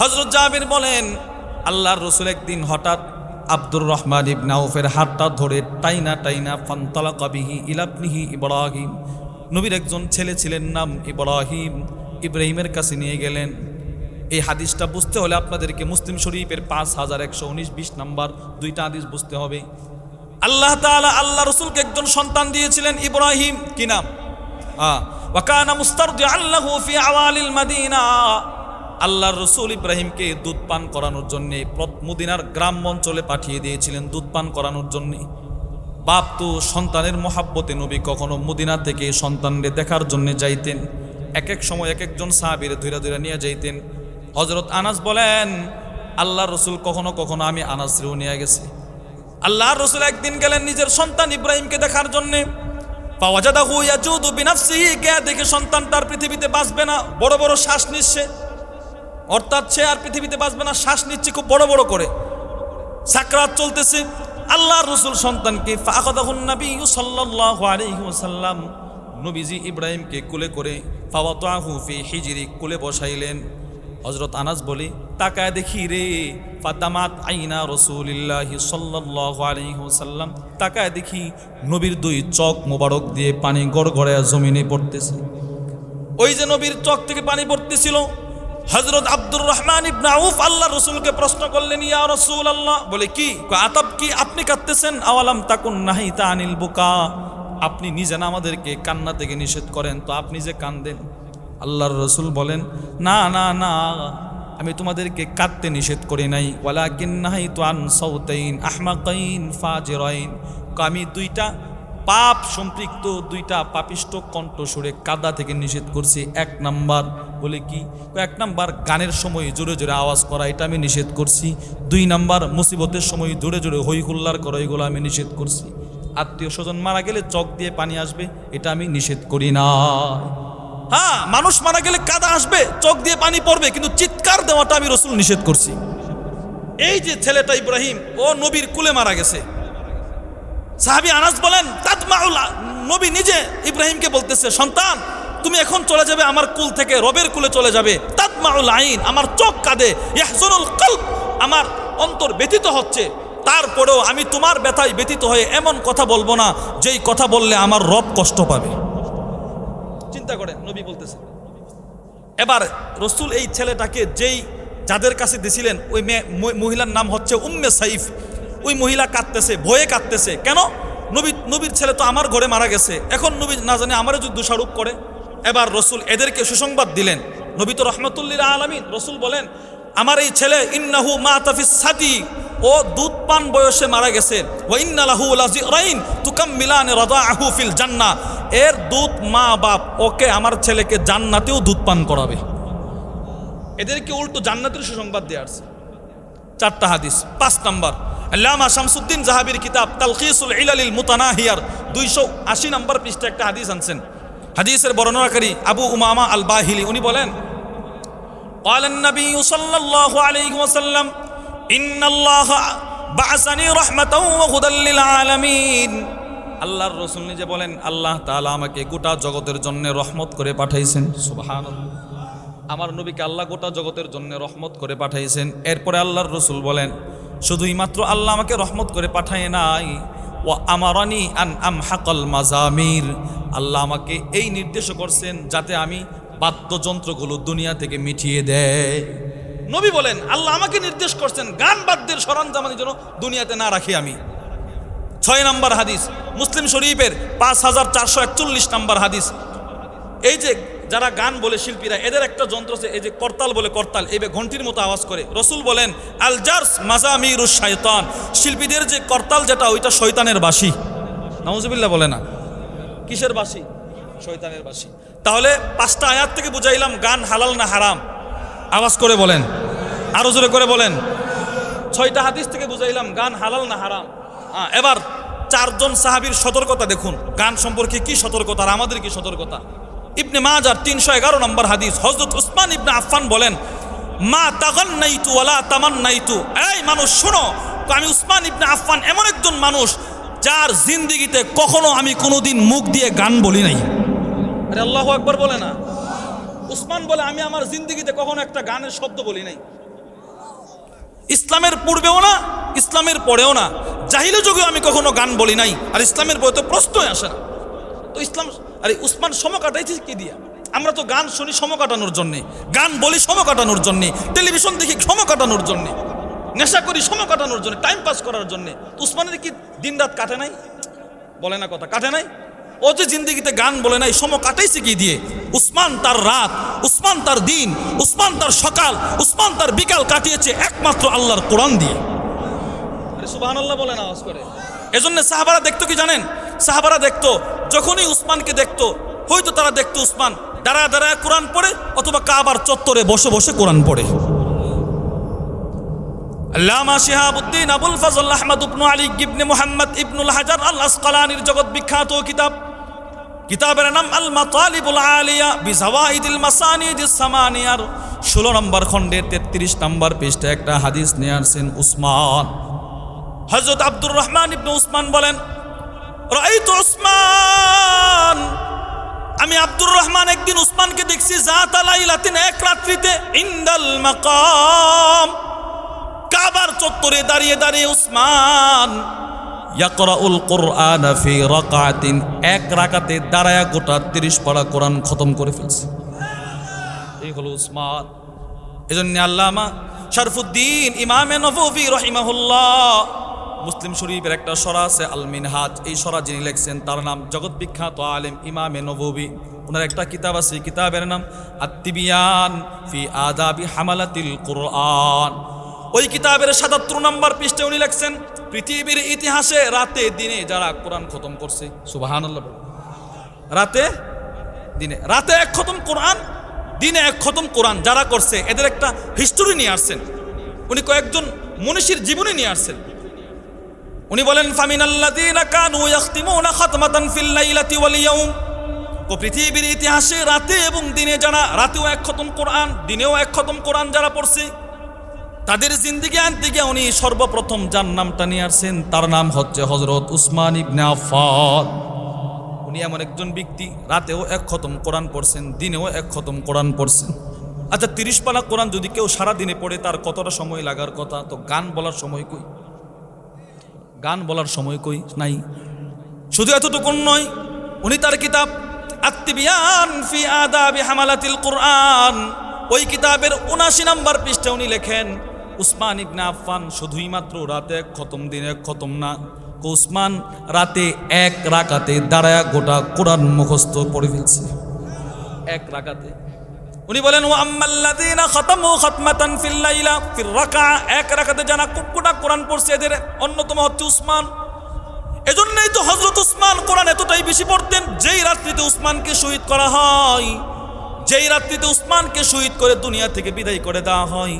হযরত জাবির বলেন আল্লাহর রাসূল একদিন হঠাৎ আব্দুর রহমান ইবনে আউফের হাতটা ধরে টাইনা ফান্তালাকা বিহি ইলা ইবনিহি ইব্রাহিম। নবীর একজন ছেলে ছিলেন, নাম ইব্রাহিমের কাছে নিয়ে গেলেন। এই হাদিসটা বুঝতে হলে আপনাদেরকে মুসলিম শরীফের 5119-20 নাম্বার 2টা হাদিস বুঝতে হবে। আল্লাহ তাআলা আল্লাহ রাসূলকে একজন সন্তান দিয়েছিলেন, ইব্রাহিম। কি নাম? ওয়া কানা মুস্তারদিআন লাহু ফি আওয়ালিল মাদিনা। আল্লাহর রাসূল ইব্রাহিমকে দুধ পান করানোর জন্য মদিনার গ্রাম অঞ্চলে পাঠিয়ে দিয়েছিলেন, দুধ পান করানোর জন্য। বাপ তো সন্তানের মহাব্বতে নবী কখনো মদিনা থেকে সন্তানদের দেখার জন্য যাইতেন। এক সময় একজন সাহাবীর ধীরে নিয়ে যাইতেন। হযরত আনাস বলেন আল্লাহর রাসূল কখনো আমি আনাসরেও নিয়ে গেছি। আল্লাহর রাসূল একদিন গেলেন নিজের সন্তান ইব্রাহিমকে দেখার জন্য। ফাওয়াজাদাহু ইয়াজুদু বিনাফসিহি, কে দেখে সন্তান তার পৃথিবীতে বাঁচবে না, বড় শ্বাস নিচ্ছে। অর্থাৎ সে আর পৃথিবীতে বাঁচবে না, শ্বাস নিচ্ছে খুব বড় বড় করে, সাকরাত চলতেছে। আল্লাহর রাসূল সন্তানকে ফাআখাযাহুন নবী সাল্লাল্লাহু আলাইহি ওয়াসাল্লাম, নবীজি ইব্রাহিমকে কোলে করে ফাওয়াতাহু ফি হিজরি, কোলে বসাইলেন। হযরত আনাস বলে তাকায় দেখি রে, ফাদামাত আইনা রাসূলিল্লাহি সাল্লাল্লাহু আলাইহি ওয়াসাল্লাম, তাকায় দেখি নবীর দুই চোখ মোবারক দিয়ে পানি গড়গড়ায় জমিনে পড়তেছে। ওই যে নবীর চোখ থেকে পানি পড়তেছিল, হযরত আব্দুর রহমান ইবনে আউফ আল্লাহর রাসূলকে প্রশ্ন করলেন, ইয়া রাসূলুল্লাহ, বলে কি আতাব, কি আপনি কাঁদতেছেন? আওয়ালাম তাকুন নাহিতা আনিল বুকা, আপনি নিজে না আমাদেরকে কান্না থেকে নিষেধ করেন, তো আপনি যে কান্দেন? আল্লাহর রাসূল বলেন, না না না, আমি তোমাদেরকে কাঁদতে নিষেধ করি নাই, ওয়ালাকিন নাহাইতু আন সাউতাইন আহমাকাইন ফাজিরাইন, আমি দুইটা পাপ সম্পৃক্ত, দুইটা পাপিষ্ট কণ্ঠস্বরে কাদা থেকে নিষেধ করছি। এক নাম্বার বলে কি? এক নাম্বার গানের সময় জোরে জোরে আওয়াজ করা, এটা আমি নিষেধ করছি। দুই নাম্বার মুসিবতের সময় জোরে জোরে হই হুল্লার করা, এগুলো আমি নিষেধ করছি। আত্মীয় স্বজন মারা গেলে চোখ দিয়ে পানি আসবে, এটা আমি নিষেধ করি না। হ্যাঁ, মানুষ মারা গেলে কাদা আসবে, চোখ দিয়ে পানি পড়বে, কিন্তু চিৎকার দেওয়াটা আমি রাসূল নিষেধ করছি। এই যে ছেলেটা ইব্রাহিম, ও নবীর কুলে মারা গেছে। সাহাবী আনাস বলেন, তাদমাউল, নবী নিজে ইব্রাহিমকে বলতেছে, সন্তান তুমি এখন চলে যাবে আমার কুল থেকে, রবের কুলে চলে যাবে। তাদমাউল আইন, আমার চোখ কাঁদে, ইয়াহজুনুল কলব, আমার অন্তর ব্যথিত হচ্ছে, তারপরেও আমি তোমার ব্যথায় ব্যথিত হয়ে এমন কথা বলবো না যেই কথা বললে আমার রব কষ্ট পাবে। চিন্তা করেন, নবী বলতেছে। এবার রাসূল এই ছেলেটাকে যাদের কাছে দিছিলেন, ওই মহিলার নাম হচ্ছে উম্মে সাইফ। ওই মহিলা কাঁদতেছে, ভয়ে কাঁদতেছে। কেন? নবীর ছেলে তো আমার ঘরে মারা গেছে, এখন নবী না জানে আমারও যদি দোষারোপ করে। এবার রাসূল এদেরকে সুসংবাদ দিলেন। নবী তো রাহমাতুল্লিল আলামিন, রাসূল বলেন, আমার এই ছেলে ইন্নাহু মাতা ফিস সাদি, ও দুধ পান বয়সে মারা গেছে। ওয়া ইন্না লাহু লাযিরাইন তুকাম্মিলান রাদাআহু ফিল জান্নাহ, এর দুধ মা বাপ ওকে, আমার ছেলেকে জান্নাতেও দুধ পান করাবে। এদেরকে উল্টো জান্নাতের সুসংবাদ দিয়ে আসছে। 4টা হাদিস। 5 নাম্বার, আল্লামা শামসুদ্দিন জাহাবির কিতাব তালখিসুল ইলালিল মুতানাহিয়ার 280 নম্বর পৃষ্ঠায় একটা হাদিস আনছেন। হাদিসের বর্ণনাকারী আবু উমামা আল বাহিলি, উনি বলেন, ক্বালান নবী সাল্লাল্লাহু আলাইহি ওয়াসাল্লাম, ইন্নাল্লাহ বা'আসানি রাহমাতাও ওয়া হুদাল লিল আলামিন। আল্লাহর রাসূল নিজে বলেন, আল্লাহ তাআলা আমাকে গোটা জগতের জন্য রহমত করে পাঠাইছেন। সুবহানাল্লাহ, আমার নবীকে আল্লাহ গোটা জগতের জন্য রহমত করে পাঠাইছেন। এরপরে আল্লাহর রাসূল বলেন, শুধুই মাত্র আল্লাহ আমাকে রহমত করে পাঠায় নাই, ওয়া আমারানি আন আমহাকাল মাজামির, আল্লাহ আমাকে এই নির্দেশ করছেন যাতে আমি বাদ্যযন্ত্রগুলো দুনিয়া থেকে মিটিয়ে দেয়। নবী বলেন, আল্লাহ আমাকে নির্দেশ করছেন গান বাদ্যের সরঞ্জাম যেন দুনিয়াতে না রাখি আমি। 6 নম্বর হাদিস, মুসলিম শরীফের 5441 নম্বর হাদিস। এই যে যারা গান বলে শিল্পীরা, এদের একটা যন্ত্র আছে, এই যে করতাল বলে, করতাল এইভাবে ঘন্টির মতো আওয়াজ করে। রাসূল বলেন, আল জারস মাজামিরুশ শাইতান, শিল্পীদের যে করতাল যেটা, ওইটা শয়তানের বাঁশি। নাউজুবিল্লাহ বলে না, কিসের বাঁশি? শয়তানের বাঁশি। তাহলে 5টা আয়াত থেকে বুঝাইলাম গান হালাল না হারাম? আওয়াজ করে বলেন, আরো জোরে করে বলেন। 6টা হাদিস থেকে বুঝাইলাম গান হালাল না হারাম। এবার 4 জন সাহাবীর সতর্কতা দেখুন, গান সম্পর্কে কি সতর্কতা আর আমাদের কি সতর্কতা। ইবনে মাজার 311 নম্বর হাদিস, হযরত উসমান ইবনে আফফান বলেন, মা তাগান্নাইতু ওয়ালা তামান্নাইতু, এই মানুষ শোনো, আমি উসমান ইবনে আফফান এমন একজন মানুষ যার জিন্দেগিতে কখনো আমি কোনোদিন মুখ দিয়ে গান বলি নাই। আরে আল্লাহু আকবার বলে না। উসমান বলে, আমি আমার জিন্দেগিতে কখনো একটা গানের শব্দ বলি নাই। ইসলামের পূর্বেও না, ইসলামের পরেও না, জাহিলি যুগেও আমি কখনো গান বলি নাই, আর ইসলামের পরে তো প্রশ্নই আসে না। তো ইসলাম, আরে উসমান সময় কাটাইছে কি দিয়া? আমরা তো গান শুনি সময় কাটানোর জন্যে, গান বলি সময় কাটানোর জন্যে, টেলিভিশন দেখি সময় কাটানোর জন্যে, নেশা করি সময় কাটানোর জন্য, টাইম পাস করার জন্যে। উসমানের কি দিন রাত কাটে নাই? বলে না কথা, কাটে নাই? ও যে জিন্দেগিতে গান বলে নাই, সময় কাটাইছে কি দিয়ে? উসমান তার রাত, উসমান তার দিন, উসমান তার সকাল, উসমান তার বিকাল কাটিয়েছে একমাত্র আল্লাহর কোরআন দিয়ে। আরে সুবহানাল্লাহ বলে না আওয়াজ করে। এজন্য সাহাবারা দেখতো কি জানেন? সাহাবারা দেখতো, যখনই উসমানকে দেখতো, হয়তো তারা দেখতো উসমান দাঁড়ায় দাঁড়ায় কোরআন পড়ে, অথবা কাবার চত্বরে বসে বসে কোরআন পড়ে। আল্লামা শিহাবুদ্দিন আবুল ফজল আহমদ ইবনে আলী ইবনে মুহাম্মদ ইবনুল হাজার আল আসকালানির জগৎ বিখ্যাত কিতাবের নাম আল মাতালিবুল আলিয়া বিজাওয়াইদিল মাসানিদিস সামানিয়ার 16 নম্বর খণ্ডের 33 নম্বর পৃষ্ঠায় একটা হাদিস নিয়ে আসছেন উসমান। হযরত আব্দুর রহমান ইবনে উসমান বলেন, রাআইতু উসমান, আমি আব্দুর রহমান একদিন উসমানকে দেখছি যাতা লাইলাতিন, এক রাত্রিতে, ইনদাল মাকাম, কাবার চত্বরে দাঁড়িয়ে দাঁড়িয়ে উসমান ইয়াকরাউল কুরআন ফি রাকাতিন, এক রাকাতে দাঁড়ায়া গোটা 30 পারা কোরআন খতম করে ফেলছে। এই হলো উসমান। এজন্য আল্লামা শরফুদ্দীন ইমামে নববী রাহিমাহুল্লাহ, মুসলিম শরীফের একটা সরা আছে আল মিনহাজ, এই সরা যিনি লিখছেন তার নাম জগৎ বিখ্যাত আলেম ইমামে নববী। ওনার একটা কিতাব আছে, কিতাবের নাম আত-তিবিয়ান ফি আদাবি হামালাতিল কুরআন। ওই কিতাবের 77 নম্বর পৃষ্ঠায় উনি লিখছেন, পৃথিবীর ইতিহাসে রাতে দিনে যারা কোরআন খতম করছে, সুবহানাল্লাহ, রাতে দিনে, রাতে এক খতম কোরআন, দিনে এক খতম কোরআন যারা করছে, এদের একটা হিস্টোরি নিয়ে আসছেন উনি, কয়েকজন মনীষীর জীবনী নিয়ে আসছেন। উনি বলেন, ফামিনাল্লাযীনা কানু ইয়াখতিমুনা খাতমাতান ফিল লাইলাতি ওয়াল ইয়াউম, পৃথিবীর ইতিহাসে রাতে এবং দিনে যারা, রাতেও এক খতম কোরআন, দিনেও এক খতম কোরআন যারা পড়ছে, তাদের জিন্দেগি আনতে গিয়ে উনি সর্বপ্রথম যার নামটা নিয়ে আসছেন তার নাম হচ্ছে হযরত উসমান ইবনে আফফান। উনি এমন একজন ব্যক্তি, রাতেও এক খতম কোরআন পড়ছেন, দিনেও এক খতম কোরআন পড়ছেন। আচ্ছা, 30 পারা কোরআন যদি কেউ সারা দিনে পড়ে তার কতটা সময় লাগার কথা? তো গান বলার সময় কই? গান বলার সময় কই? নাই। শুধু এতটুকু নয়, উনি তার কিতাব আত-তিবিয়ান ফি আদাবি হামালাতিল কুরআন, ওই কিতাবের 79 নম্বর পৃষ্ঠায় উনি লেখেন, উসমান ইবনে আফফান শুধুই মাত্র রাতে এক খতম, দিনে এক খতম না, উসমান রাতে এক রাকাতে দাঁড়ায়া গোটা কোরআন মুখস্থ পড়ে ফেলছে, এক রাকাতে। উনি বলেন, ওয়া আম্মাল্লাযীনা খাতামু খাতমাতান ফিল লাইলা ফির রাকা, এক রাকাতে যারা গোটা কোরআন পড়ছে এদের অন্যতম হচ্ছে উসমান। এজন্যই তো হযরত উসমান কোরআন এতটাই বেশি পড়তেন, যেই রাত্রিতে উসমানকে শহীদ করা হয়, যেই রাত্রিতে উসমানকে শহীদ করে দুনিয়া থেকে বিদায় করে দেওয়া হয়,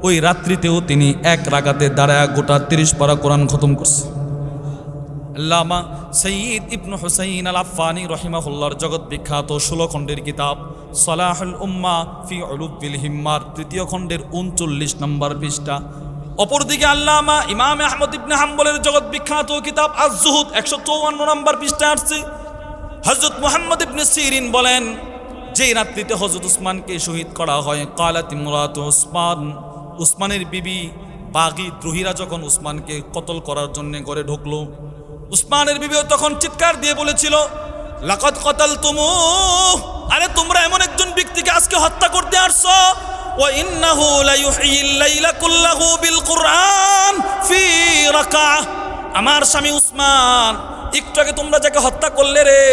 ওই রাত্রিতেও তিনি এক রাকাতে দাঁড়ায়া গোটা 30 পারা কোরআন খতম করছে। আল্লামা সৈয়দ ইবনে হুসাইন আল আফফানি রহিমাহুল্লাহর জগৎ বিখ্যাত 16 খণ্ডের কিতাব সালাহুল উম্মাহ ফি উলুবিল হিম্মার 3য় খণ্ডের 39 নম্বর পৃষ্ঠা। অপরদিকে আল্লামা ইমাম আহমদ ইবনে হাম্বলের জগৎ বিখ্যাত কিতাব আজ-জুহুদ 154 নম্বর পৃষ্ঠায় আসছে, হযরত মুহাম্মদ ইবনে সিরিন বলেন, যেই রাত্রিতে হযরত উসমানকে শহীদ করা হয়, কালাত ইমরাতু উসমান, উসমানের বিবি বাগী দ্রোহীরা যখন উসমানকে কতল করার জন্য ঘরে ঢুকলো, উসমানের বিবিও তখন চিৎকার দিয়ে বলেছিল, লাকাদ কাতালতুমুহ, আরে তোমরা এমন একজন ব্যক্তিকে আজকে হত্যা করতে আসছো, ওয়া ইন্নাহু লা ইউহয়িল লাইলা কুল্লাহু বিল কুরআন ফি রাকা, আমার স্বামী উসমান, একটু আগে তোমরা যাকে হত্যা করলে রে,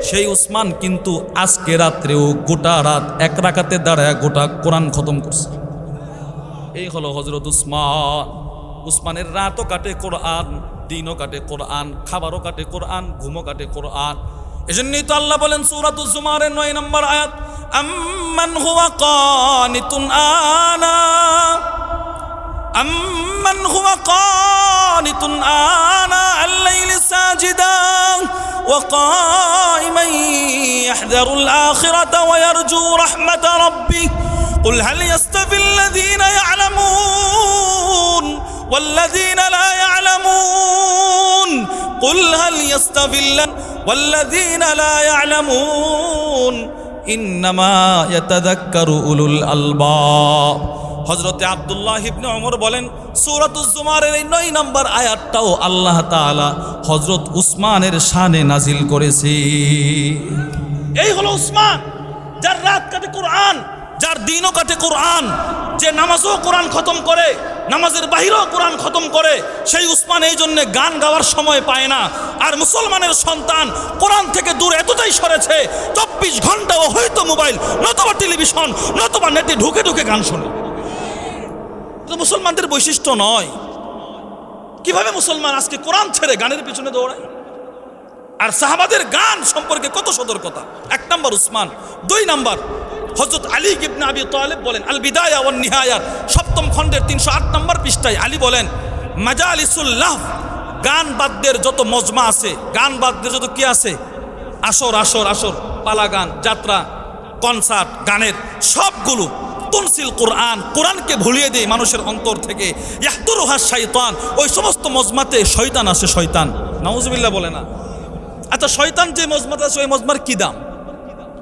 সেই উসমান কিন্তু আজকে রাত্রেও গোটা রাত এক রাকাতে দাঁড়ায় গোটা কোরআন খতম করছে। এই হলো হযরত উসমান। উসমানের রাতও কাটে কোরআন, দিনও কাটে কোরআন, খাবারও কাটে কোরআন, ঘুমও কাটে কোরআন। এজন্যই তো আল্লাহ বলেন সূরাতুজ জুমারের 9 নম্বর আয়াত, আম্মান হুয়া কানিতুন আনা, আম্মান হুয়া কানিতুন আনা আল-লাইলি সাজিদান ওয়া কাইমান ইয়াহদারুল আখিরাতা ওয়া ইয়ারজু রাহমাতা রাব্বিহ قل هل يستوي الذين يعلمون والذين لا يعلمون قل هل يستوي والذين لا يعلمون إنما يتذكر أولو الألباب। হযরতে আব্দুল্লাহ ইবনে ওমর বলেন, সূরাতুজ জুমারের এই 9 নম্বর আয়াতটাও আল্লাহ তাআলা হযরত উসমানের শানে নাজিল করেছে। এই হলো উসমান, যার রাত কাটে কোরআন, যার দিনও কাটে কোরআন, যে নামাজও কোরআন খতম করে, নামাজের বাহিরেও কোরআন খতম করে, সেই উসমান এই জন্য গান গাওয়ার সময় পায় না। আর মুসলমানের সন্তান কোরআন থেকে দূর এতটাই সরেছে, 24 ঘন্টাও হয়তো মোবাইল নতুবা টেলিভিশন নতুবা নেটে ঢুকে ঢুকে গান শোনে। তো মুসলমানদের বৈশিষ্ট্য নয়। কিভাবে মুসলমান আজকে কোরআন ছেড়ে গানের পিছনে দৌড়ায়? আর সাহাবাদের গান সম্পর্কে কত সতর্কতা। 1 নম্বর উসমান। 2 নম্বর হযরত আলী ইবনে আবি তালিব বলেন, আল বিদায়া ওয়ান নিহায়া 7ম খণ্ডের 308 নম্বর পৃষ্ঠায় আলী বলেন, মাজালিসুল লাহব, গান বাদ্যের যত মজমা আছে, গান বাদ্যের যত কি আছে, আসর আসর আসর, পালা গান, যাত্রা, কনসার্ট, গানের সবগুলো তুনসিল কোরআন, কোরআনকে ভুলিয়ে দেয় মানুষের অন্তর থেকে। ইয়াহদুরুহা শাইতান, ওই সমস্ত মজমাতে শয়তান আসে, শয়তান। নাউজুবিল্লাহ বলে না। আচ্ছা, শয়তান যে মজমাতে আছে ওই মজমার কি দাম?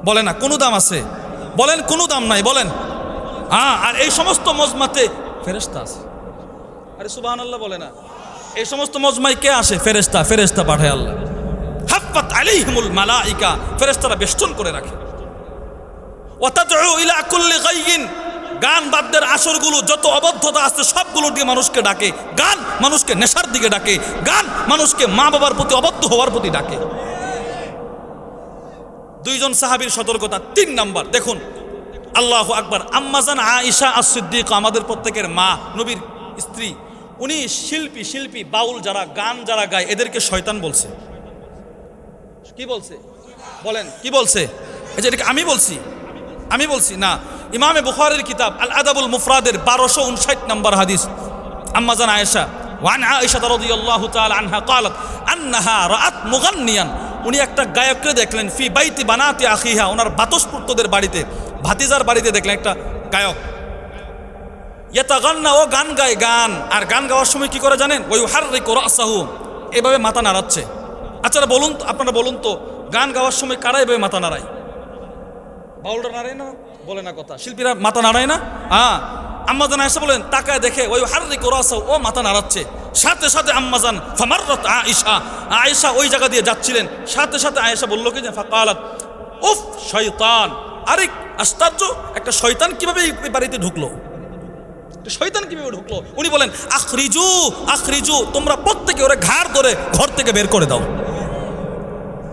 বলে না কোনো দাম আছে? বলেন কোনো দাম নাই, বলেন। আর এই সমস্ত মজমাতে ফেরেশতা আছে। আরে সুবহানাল্লাহ বলে না। এই সমস্ত মজমায় কে আসে? ফেরেশতা, ফেরেশতা পাঠায় আল্লাহ। হাফফাত আলাইহিমুল মালাইকা, ফেরেশতারা বেষ্টন করে রাখে। ওয়া তাদউ ইলা কুল্লি গায়িন, গান বাদ্যের আসরগুলো যত অবদ্ধতা আছে সবগুলো দিয়ে মানুষকে ডাকে। গান মানুষকে নেশার দিকে ডাকে, গান মানুষকে মা বাবার প্রতি অবদ্ধ হওয়ার প্রতি ডাকে। দুইজন সাহাবীর সতর্কতা। 3 নাম্বার দেখুন, আল্লাহু আকবার। আম্মাজান আয়েশা আস-সিদ্দিকা, আমাদের প্রত্যেকের মা, নবীর স্ত্রী, উনি শিল্পী বাউল যারা গান যারা গায় এদেরকে শয়তান বলছে। কি বলছে? বলেন কি বলছে? এই যে এটাকে আমি বলছি না। ইমামে বুখারীর কিতাব আল আদাবুল মুফরাদের 1259 নম্বর হাদিস, আম্মাজান আয়েশা ওয়ান আয়েশা রাদিয়াল্লাহু তাআলা আনহা قالت انها رات মুগান্নিয়ান, উনি একটা গায়ককে দেখলেন ফি বাইতি বানাতি আখিহা, ওনার বাতসপুত্রদের বাড়িতে, ভাতিজার বাড়িতে দেখলেন একটা গায়ক। ইয়াতাগান্না, ও গান গায়, গান। আর গান গাওয়ার সময় কি করে জানেন? ওই হাররিকু রাসাহু, এভাবে মাথা নাড়াচ্ছে। আচ্ছা বলুন তো, আপনারা বলুন তো, গান গাওয়ার সময় কারা এভাবে মাথা নাড়ায়? বাউলরা নাড়ায় না? বলে না কথা, শিল্পীরা মাথা নাড়ায় না? আম্মাজান আয়েশা বলেন তাকায় দেখে ওই হাররিকু রাসাহু, ও মাথা নাড়াচ্ছে। সাথে সাথে আম্মাজান ফামাররাত আয়েশা ওই জায়গা দিয়ে যাচ্ছিলেন, সাথে সাথে আয়েশা বলল কি যে ফাকালাত উফ শয়তান, আরে আশ্চর্য, একটা শয়তান কিভাবে এই বাড়িতে ঢুকলো? শয়তান কিভাবে ঢুকলো? উনি বলেন আখরিজু, তোমরা প্রত্যেকে ওরে ঘাড় ধরে ঘর থেকে বের করে দাও।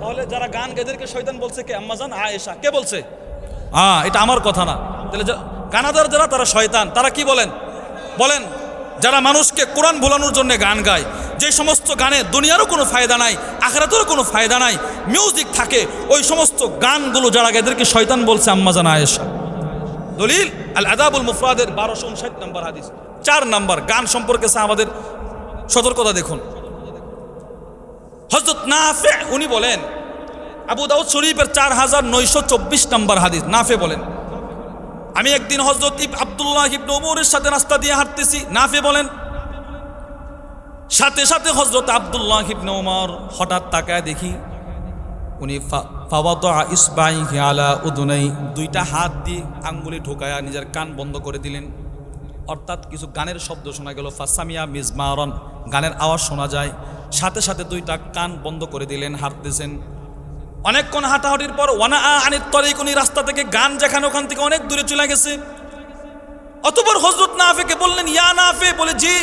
তাহলে যারা গান গাদেরকে শয়তান বলছে কে? আম্মাজান আয়েশা। কে বলছে? এটা আমার কথা না। তাহলে গানাদার যারা, তারা শয়তান। তারা কি বলেন? যারা মানুষকে কোরআন ভোলানোর জন্য গান গায়, যে সমস্ত গানে দুনিয়ারও কোনো ফায়দা নাই, আখিরাতেরও কোনো ফায়দা নাই, মিউজিক থাকে, ওই সমস্ত গানগুলো যারা গায় এদেরকে শয়তান বলছে আম্মাজান আয়েশা। দলিল আল আদাবুল মুফরাদের 1259 নম্বর হাদিস। 4 নাম্বার, গান সম্পর্কে সাহাবাদের সতর্কতা দেখুন। হযরত নাফে উনি বলেন, আবু দাউদ শরীফের 4924 নম্বর হাদিস, নাফে বলেন, আমি একদিন হযরত আব্দুল্লাহ ইবনে ওমরের সাথে রাস্তা দিয়ে হাঁটতেছি। নাফে বলেন, সাথে সাথে হযরত আব্দুল্লাহ ইবনে ওমর হঠাৎ তাকায় দেখি উনি ফাওয়াদা ইসবাইহি আলা উদুনাই, 2টা হাত দিয়ে আঙ্গুলে ঢোকায়া নিজের কান বন্ধ করে দিলেন। অর্থাৎ কিছু গানের শব্দ শোনা গেল। ফাসামিয়া মিজমারন, গানের আওয়াজ শোনা যায়। সাথে সাথে 2টা কান বন্ধ করে দিলেন, হাঁটতেছেন। অনেকক্ষণ হাঁটাহাঁটির পর ওয়ানা আনিত তরিক, উনি রাস্তা থেকে গান যেখানে ওখান থেকে অনেক দূরে চলে গেছে। অতঃপর হযরত নাফেকে বললেন, ইয়া নাফে, বলে জি।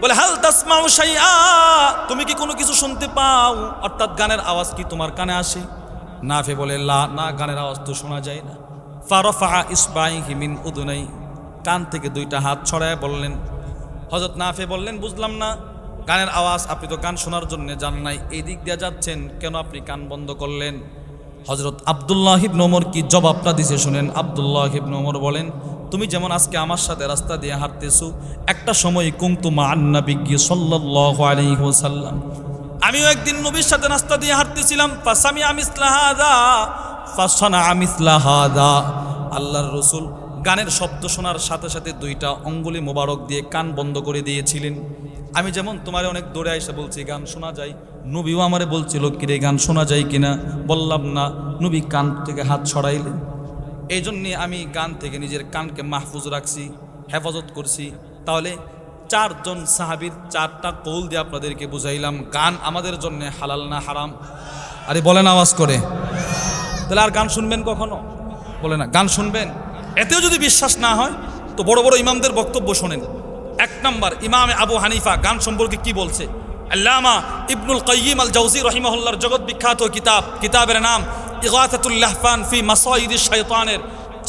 বলে হাল তাসমাউ শাইআ, তুমি কি কোনো কিছু শুনতে পাও? অর্থাৎ গানের আওয়াজ কি তোমার কানে আসে? নাফে বলে লা, না, গানের আওয়াজ তো শোনা যায় না। ফারাফা ইসবাইহি মিন উদুনাই, কান থেকে 2টা হাত ছড়ায় বললেন। হযরত নাফে বললেন, বুঝলাম না, গানের আওয়াজ, আপনি তো গান শোনার জন্য যান নাই, এই দিক দিয়ে যাচ্ছেন, কেন আপনি কান বন্ধ করলেন? হযরত আব্দুল্লাহ ইবনে ওমর কি জবাবটা দিছে শুনেন। আব্দুল্লাহ ইবনে ওমর বলেন, তুমি যেমন আজকে আমার সাথে রাস্তা দিয়ে হাঁটতেছো, একটা সময় কুনতু মা'আন নবী সাল্লাল্লাহু আলাইহি ওয়াসাল্লাম, আমিও একদিন নবীর সাথে রাস্তা দিয়ে হাঁটতেছিলাম। ফাসামিআ মিসলা হাযা ফাসানাআ মিসলা হাযা, আল্লাহর রাসূল গানের শব্দ শোনার সাথে সাথে 2টা অঙ্গুলি মোবারক দিয়ে কান বন্ধ করে দিয়েছিলেন। আমি যেমন তোমারে অনেক দূরে এসে বলছি গান শোনা যায়, নবীও আমারে বলছিল কিরে গান শোনা যায় কিনা, বললাম না, নবী কান থেকে হাত ছড়াইলেন। এই জন্যে আমি গান থেকে নিজের কানকে মাহফুজ রাখছি, হেফাজত করছি। তাহলে 4 জন সাহাবীর 4টা কৌল দিয়ে আপনাদেরকে বুঝাইলাম গান আমাদের জন্য হালাল না হারাম। আরে বলেন আওয়াজ করে। তাহলে আর গান শুনবেন কখনো? বলে না, গান শুনবেন। এতেও যদি বিশ্বাস না হয় তো বড় বড় ইমামদের বক্তব্য শোনেন। 1 নাম্বার, ইমামে আবু হানিফা গান সম্পর্কে কি বলছে। আল্লামা ইবনুল কাইয়িম আল জাওজি রাহিমাহুল্লাহর জগৎ বিখ্যাত কিতাবের নাম ইগাসাতুল লাহফান ফি মাসাইদিশ শাইতানের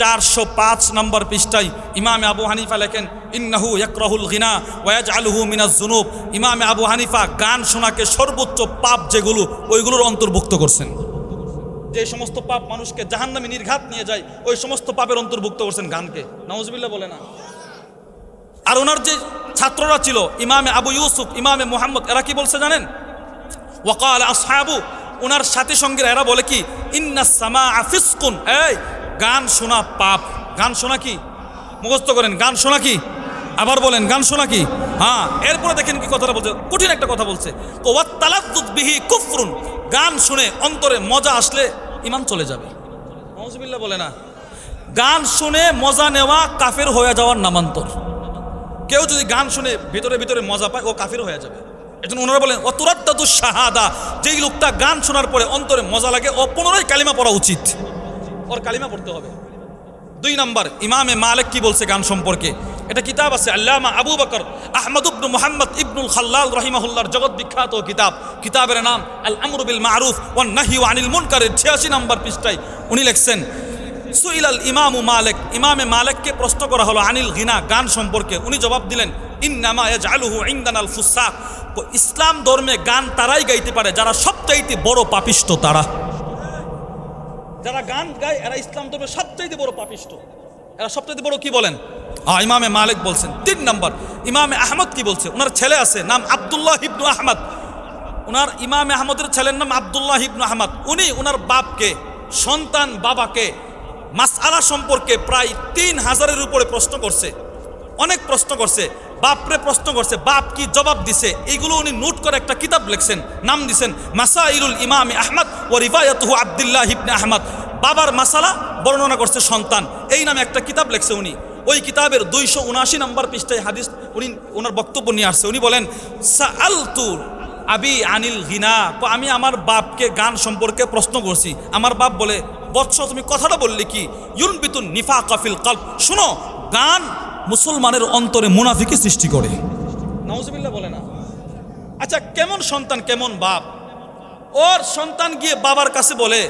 405 নম্বর পৃষ্ঠায় ইমামে আবু হানিফা লেখেন, ইন্নাহু ইয়াকরাহুল গিনা ওয়া ইয়াজআলুহু মিনাজ যুনুব। ইমামে আবু হানিফা গান শোনাকে সর্বোচ্চ পাপ যেগুলো, ওইগুলোর অন্তর্ভুক্ত করছেন। যে সমস্ত পাপ মানুষকে জাহান্নামে নির্ঘাত নিয়ে যায়, ওই সমস্ত পাপের অন্তর্ভুক্ত করছেন গানকে। নাউজুবিল্লাহ বলে না। আর ওনার যে ছাত্ররা ছিল ইমামে আবু ইউসুফ, ইমামে মুহাম্মদ, এরা কি বলছে জানেন? ওয়াকাল আসহাবু, ওনার সাথী সঙ্গীরা এরা বলে কি, ইন্নাস সামাআ ফিসকুন, এই গান শোনা পাপ। গান শোনা কি মুখস্থ করেন। গান শোনা কি? আবার বলেন, গান শোনা কি? হ্যাঁ, এরপরে দেখেন কি কথাটা বলছে, কঠিন একটা কথা বলছে। তো ওয়াত্তালাজ্জুজ বিহি কুফরুন, গান শুনে অন্তরে মজা আসলে ঈমান চলে যাবে। নাউজুবিল্লাহ বলে না, গান শুনে মজা নেওয়া কাফের হয়ে যাওয়ার নামান্তর। কেউ যদি গান শুনে ভিতরে ভিতরে মজা পায়, ও কাফের হয়ে যাবে। এজন্য ওনারা বলেন ওয়াতুরাদ্দাদুশ শাহাদা, যেই লোকটা গান শোনার পরে অন্তরে মজা লাগে, ও পুনরায় কালিমা পড়া উচিত, ওর কালিমা পড়তে হবে। 2 নম্বর, ইমামে মালিক কি বলছে গান সম্পর্কে? এটা কিতাব আছে, আল্লামা আবু বকর আহমদ ইবনে মুহাম্মদ ইবনুল খাল্লাল রাহিমাহুল্লাহর জগৎ বিখ্যাত কিতাব। কিতাবের নাম আল আমরু বিল মারুফ ওয়ান নাহয়ু আনিল মুনকারের 86 নম্বর পৃষ্ঠায় উনি লিখছেন, সুইলাল ইমামু মালিক, ইমামে মালিককে প্রশ্ন করা হলো আনিল গিনা, গান সম্পর্কে। উনি জবাব দিলেন, ইন্নামা ইয়াজআলুহু ইনদানাল ফুসাক, ইসলাম ধর্মে গান তারাই গাইতে পারে যারা সবচাইতে বড় পাপিষ্ট। তারা যারা গান গায় এরা ইসলাম ধর্মে সবচাইতে বড় পাপিষ্ট, এরা সবচাইতে বড়। কি বলেন? ইমামে মালিক বলছেন। 3 নম্বর, ইমামে আহমদ কি বলছে? ওনার ছেলে আছে, নাম আব্দুল্লাহ ইবনু আহমদ। ওনার ইমামে আহমদের ছেলের নাম আব্দুল্লাহ ইবনু আহমদ। উনি ওনার বাপকে, সন্তান বাবাকে মাসআলা সম্পর্কে প্রায় 3000-এর উপরে প্রশ্ন করছে, অনেক প্রশ্ন করছে, বাপরে প্রশ্ন করছে, বাপ কি জবাব দিছে, এইগুলো উনি নোট করে একটা কিতাব লিখছেন, নাম দিছেন মাসাইলুল ইমাম আহমদ ও রিফায়াতুহু আব্দুল্লাহ ইবনে আহমদ। বাবার মাসালা বর্ণনা করছে সন্তান, এই নামে একটা কিতাব লিখছে উনি। ওই কিতাবের 279 নম্বর পৃষ্ঠায় হাদিস উনি ওনার বক্তব্য নিয়ে আসছে। উনি বলেন, সাআলতু আবি আনিল গিনা, আমি আমার বাপকে গান সম্পর্কে প্রশ্ন করছি। আমার বাপ বলে, বৎস তুমি কথাটা বললে কি? ইউনবিতুন নিফাকা ফিল কলব, শুনো, গান মুসলমানের অন্তরে মুনাফিকি সৃষ্টি করে। নাউজুবিল্লাহ বলে না। আচ্ছা, কেমন সন্তান কেমন বাপ? ওর সন্তান গিয়ে বাবার কাছে বলে,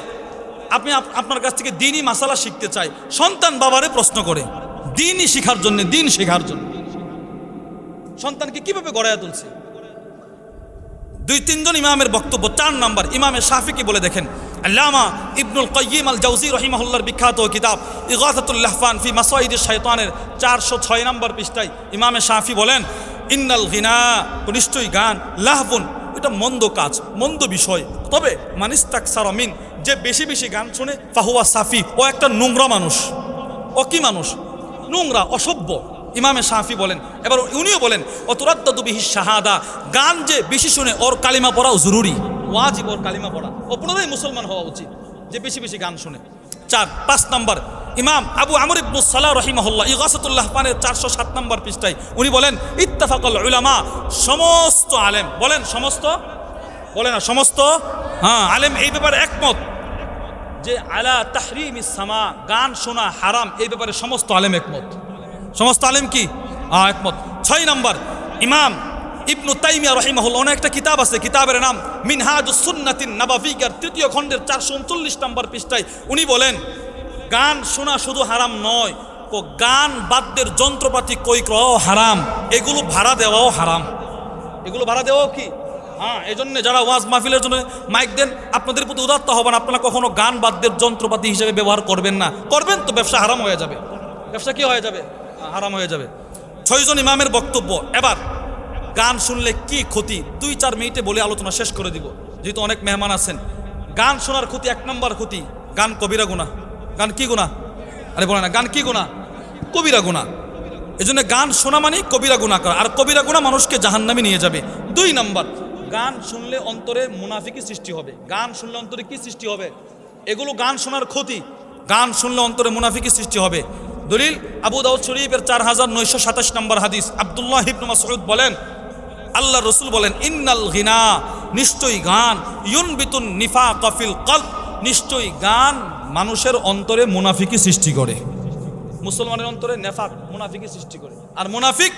আপনি আপনার কাছ থেকে দ্বীনি মাসালা শিখতে চাই। সন্তান বাবারে প্রশ্ন করে দ্বীনি শিখার জন্য, দ্বীন শেখার জন্য। সন্তানকে কিভাবে গড়াইয়া তুলছে? 2-3 জন ইমামের বক্তব্য। 4 নম্বর, ইমামে শাফি কি বলে দেখেন, আল্লামা ইবনুল কাইয়িম আল জাওজি রাহিমাহুল্লাহর বিখ্যাত কিতাব ইগাসাতুল লাহফান ফি মাসাইদিশ শাইতানের 406 নম্বর পৃষ্ঠায় ইমামে শাফি বলেন, ইন্নাল গিনা, নিশ্চয়ই গান, লাহবুন, এটা মন্দ কাজ, মন্দ বিষয়। তবে মানিস্তাকসারা মিন, যে বেশি বেশি গান শুনে, ফাহুয়া সাফি, ও একটা নোংরা মানুষ। ও কি মানুষ? নোংরা, অসভ্য। ইমামে শাফি বলেন। এবার উনিও বলেন, অতুরাদ্দাদু বিহি শাহাদা, গান যে বেশি শুনে ওর কালিমা পড়াও জরুরি, ওয়াজিব ওর কালিমা পড়া, ও পুনরায় মুসলমান হওয়া উচিত যে বেশি বেশি গান শুনে। 5 নম্বর, ইমাম আবু আমর ইবনুস সালাহ রাহিমাহুল্লাহ ইগাসাতুল লাহফানের 407 নম্বর পৃষ্ঠায় উনি বলেন, ইত্তাফাকাল উলামা, সমস্ত আলেম, বলেন সমস্ত, বলে না সমস্ত, হ্যাঁ আলেম এই ব্যাপারে একমত যে আলা তাহরিমিস সামা, গান শোনা হারাম, এই ব্যাপারে সমস্ত আলেম একমত। সমস্ত আলেম কি? একমত। 6 নম্বর, ইমাম ইবনু তাইমিয়া রাহিমাহুল্লাহ, ওনার একটা কিতাব আছে, কিতাবের নাম মিনহাজুস সুন্নাতিন নাবাবিয়ার 3য় খণ্ডের 439 নম্বর পৃষ্ঠায় উনি বলেন, গান শোনা শুধু হারাম নয়, তো গান বাদ্যের যন্ত্রপাতি ক্রয় করাও হারাম, এগুলো ভাড়া দেওয়াও হারাম। এগুলো ভাড়া দেওয়াও কি? হ্যাঁ, এই জন্য যারা ওয়াজ মাহফিলের জন্য মাইক দেন, আপনাদের প্রতি উদাত্ত হবেন, আপনারা কখনো গান বাদ্যের যন্ত্রপাতি হিসেবে ব্যবহার করবেন না। করবেন তো ব্যবসা হারাম হয়ে যাবে। ব্যবসা কি হয়ে যাবে? হারাম হয়ে যাবে। 6 জন ইমামের বক্তব্য। এবার গান শুনলে কি ক্ষতি 2-4 মিনিটে বলে আলোচনা শেষ করে দিব, যেহেতু অনেক মেহমান আছেন। গান শোনার ক্ষতি, 1 নম্বর ক্ষতি, গান কবিরা গুনাহ। গান কি গুনাহ? আরে বলে না, গান কি গুনাহ? কবিরা গুনাহ। এই জন্য গান শোনা মানে কবিরা গুনাহ করা, আর কবিরা গুনাহ মানুষকে জাহান্নামে নিয়ে যাবে। 2 নম্বর, গান শুনলে অন্তরে মুনাফিকি সৃষ্টি হবে। গান শুনলে অন্তরে কি সৃষ্টি হবে? এগুলো গান শোনার ক্ষতি। গান শুনলে অন্তরে মুনাফিকি সৃষ্টি হবে। দলিল আবু দাউদ শরীফের 4927 নম্বর হাদিস, আব্দুল্লাহ ইবনে মাসউদ বলেন, আল্লাহ রসুল বলেন, ইন্নাল গিনা, নিশ্চয়ই গান, ইউনবিতুন নিফাকা ফিল কলব, নিশ্চয়ই গান মানুষের অন্তরে মুনাফিকি সৃষ্টি করে। মুসলমানের অন্তরে নেফাক, মুনাফিকি সৃষ্টি করে। আর মুনাফিক,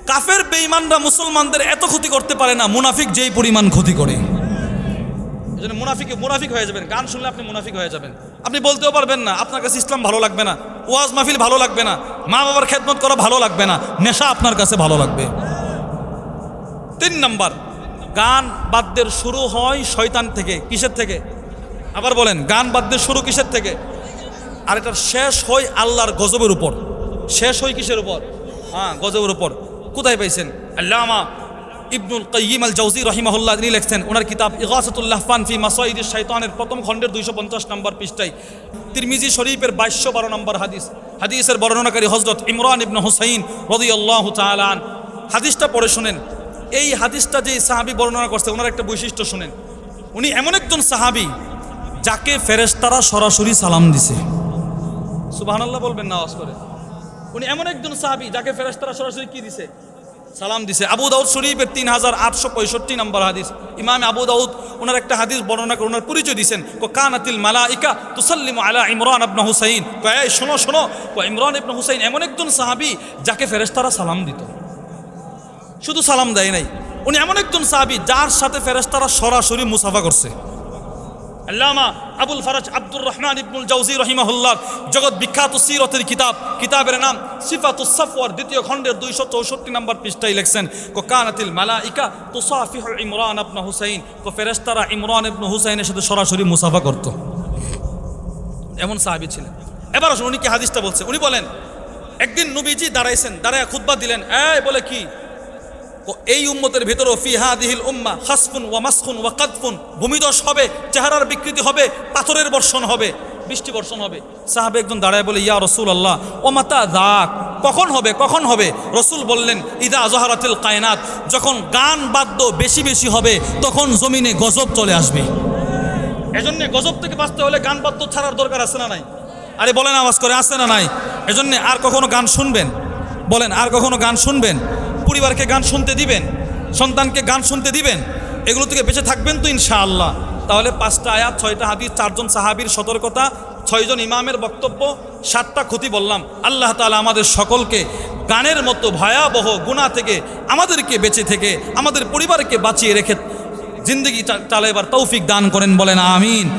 কাফের বেঈমানরা মুসলমানদের এত ক্ষতি করতে পারে না, মুনাফিক যেই পরিমাণ ক্ষতি করে। এজন্য মুনাফিক হয়ে যাবেন। গান শুনলে আপনি মুনাফিক হয়ে যাবেন। আপনি বলতেও পারবেন না, আপনার কাছে ইসলাম ভালো লাগবে না, ওয়াজ মাহফিল ভালো লাগবে না, মা বাবার খেদমত করা ভালো লাগবে না, নেশা আপনার কাছে ভালো লাগবে। 3 নম্বর, গান বাদ্যের শুরু হয় শয়তান থেকে। কিসের থেকে? আবার বলেন, গান বাদ্যের শুরু কিসের থেকে? আর এটার শেষ হয় আল্লাহর গজবের উপর। শেষ হয় কিসের উপর? হ্যাঁ, গজবের উপর। কোথায় পাইছেন? আল্লামা ইবনুল কাইয়িম আল জাওজি রাহিমাহুল্লাহ তিনি লিখছেন, ওনার কিতাব ইগাসাতুল লাহফান ফি মাসাইদিশ শাইতানের 1ম খণ্ডের 250 নম্বর পৃষ্ঠায়, তিরমিজি শরীফের 2212 নম্বর হাদিস, হাদিসের বর্ণনাকারী হযরত ইমরান ইবনে হুসাইন রাদিয়াল্লাহু তাআলা আন। হাদিসটা পড়ে শুনেন। এই হাদিসটা যে সাহাবী বর্ণনা করছে ওনার একটা বৈশিষ্ট্য শুনেন। উনি এমন একজন সাহাবী যাকে ফেরেশতারা সরাসরি সালাম দিছে। সুবহানাল্লাহ বলবেন না আওয়াজ করে। উনি এমন একজন সাহাবী যাকে ফেরেশতারা সরাসরি কি দিছে? সালাম দিছে। আবু দাউদ শরীফের 3865 নম্বর হাদিস। ইমাম আবু দাউদ ওনার একটা হাদিস বর্ণনা করে ওনার পরিচয় দিয়েছেন, কানাতিল মালাইকা তুসাল্লিমু আলা ইমরান ইবনে হুসাইন। এই শোনো শোনো, ইমরান ইবনে হুসাইন এমন একজন সাহাবী যাকে ফেরেশতারা সালাম দিত। শুধু সালাম দেয় নাই, উনি এমন একজন সাহাবী যার সাথে ফেরেশতারা সরাসরি মুসাফা করছে। আল্লামা আবুল ফারাজ আব্দুর রহমান ইবনুল জাওজি রাহিমাহুল্লাহ জগৎ বিখ্যাত সিরতের কিতাবের নাম সিফাতুস সাফওয়ার ২য় খণ্ডের ২৬৪ নম্বর পৃষ্ঠায় লিখছেন, কানাতিল মালাইকা তুসাফিহু ইমরান ইবনে হুসাইন। ফেরেশতারা ইমরান ইবনে হুসাইনের সাথে সরাসরি মুসাফা করত। এমন সাহাবী ছিলেন। এবার আসুন উনি কি হাদিসটা বলছে। উনি বলেন, একদিন নবীজি দাঁড়াইছেন, দাঁড়ায় খুতবা দিলেন। বলে কি? এই উম্মতের ভিতরেও ফি হাদিহিল উম্মাহ খাসফুন ওয়া মাসখুন ওয়া কাদফুন, ভূমিধস হবে, চেহারার বিকৃতি হবে, পাথরের বর্ষণ হবে, বৃষ্টি বর্ষণ হবে। সাহাবে একজন দাঁড়ায় বলে, ইয়া রাসূলুল্লাহ ওয়া মাতা যাক, কখন হবে কখন হবে? রাসূল বললেন, ইদা যাহারাতিল কায়নাত, যখন গান বাদ্য বেশি বেশি হবে তখন জমিনে গজব চলে আসবে। এজন্য গজব থেকে বাঁচতে হলে গান বাদ্য ছাড়ার দরকার আছে না নাই? আরে বলেন আওয়াজ করে, আছে না নাই? এজন্য আর কখনো গান শুনবেন? বলেন আর কখনো গান শুনবেন? পরিবারকে গান শুনতে দিবেন? সন্তানকে গান শুনতে দিবেন? এগুলো থেকে বেঁচে থাকবেন তো ইনশাআল্লাহ। তাহলে 5টা আয়াত, 6টা হাদিস, 4জন সাহাবীর সতর্কতা, 6 জন ইমামের বক্তব্য, 7টা ক্ষতি বললাম। আল্লাহ তাআলা আমাদের সকলকে গানের মতো ভয়াবহ গুনাহ থেকে আমাদেরকে বেঁচে থেকে আমাদের পরিবারকে বাঁচিয়ে রেখে জিন্দগি চালাইবার তৌফিক দান করেন। বলেন আমিন।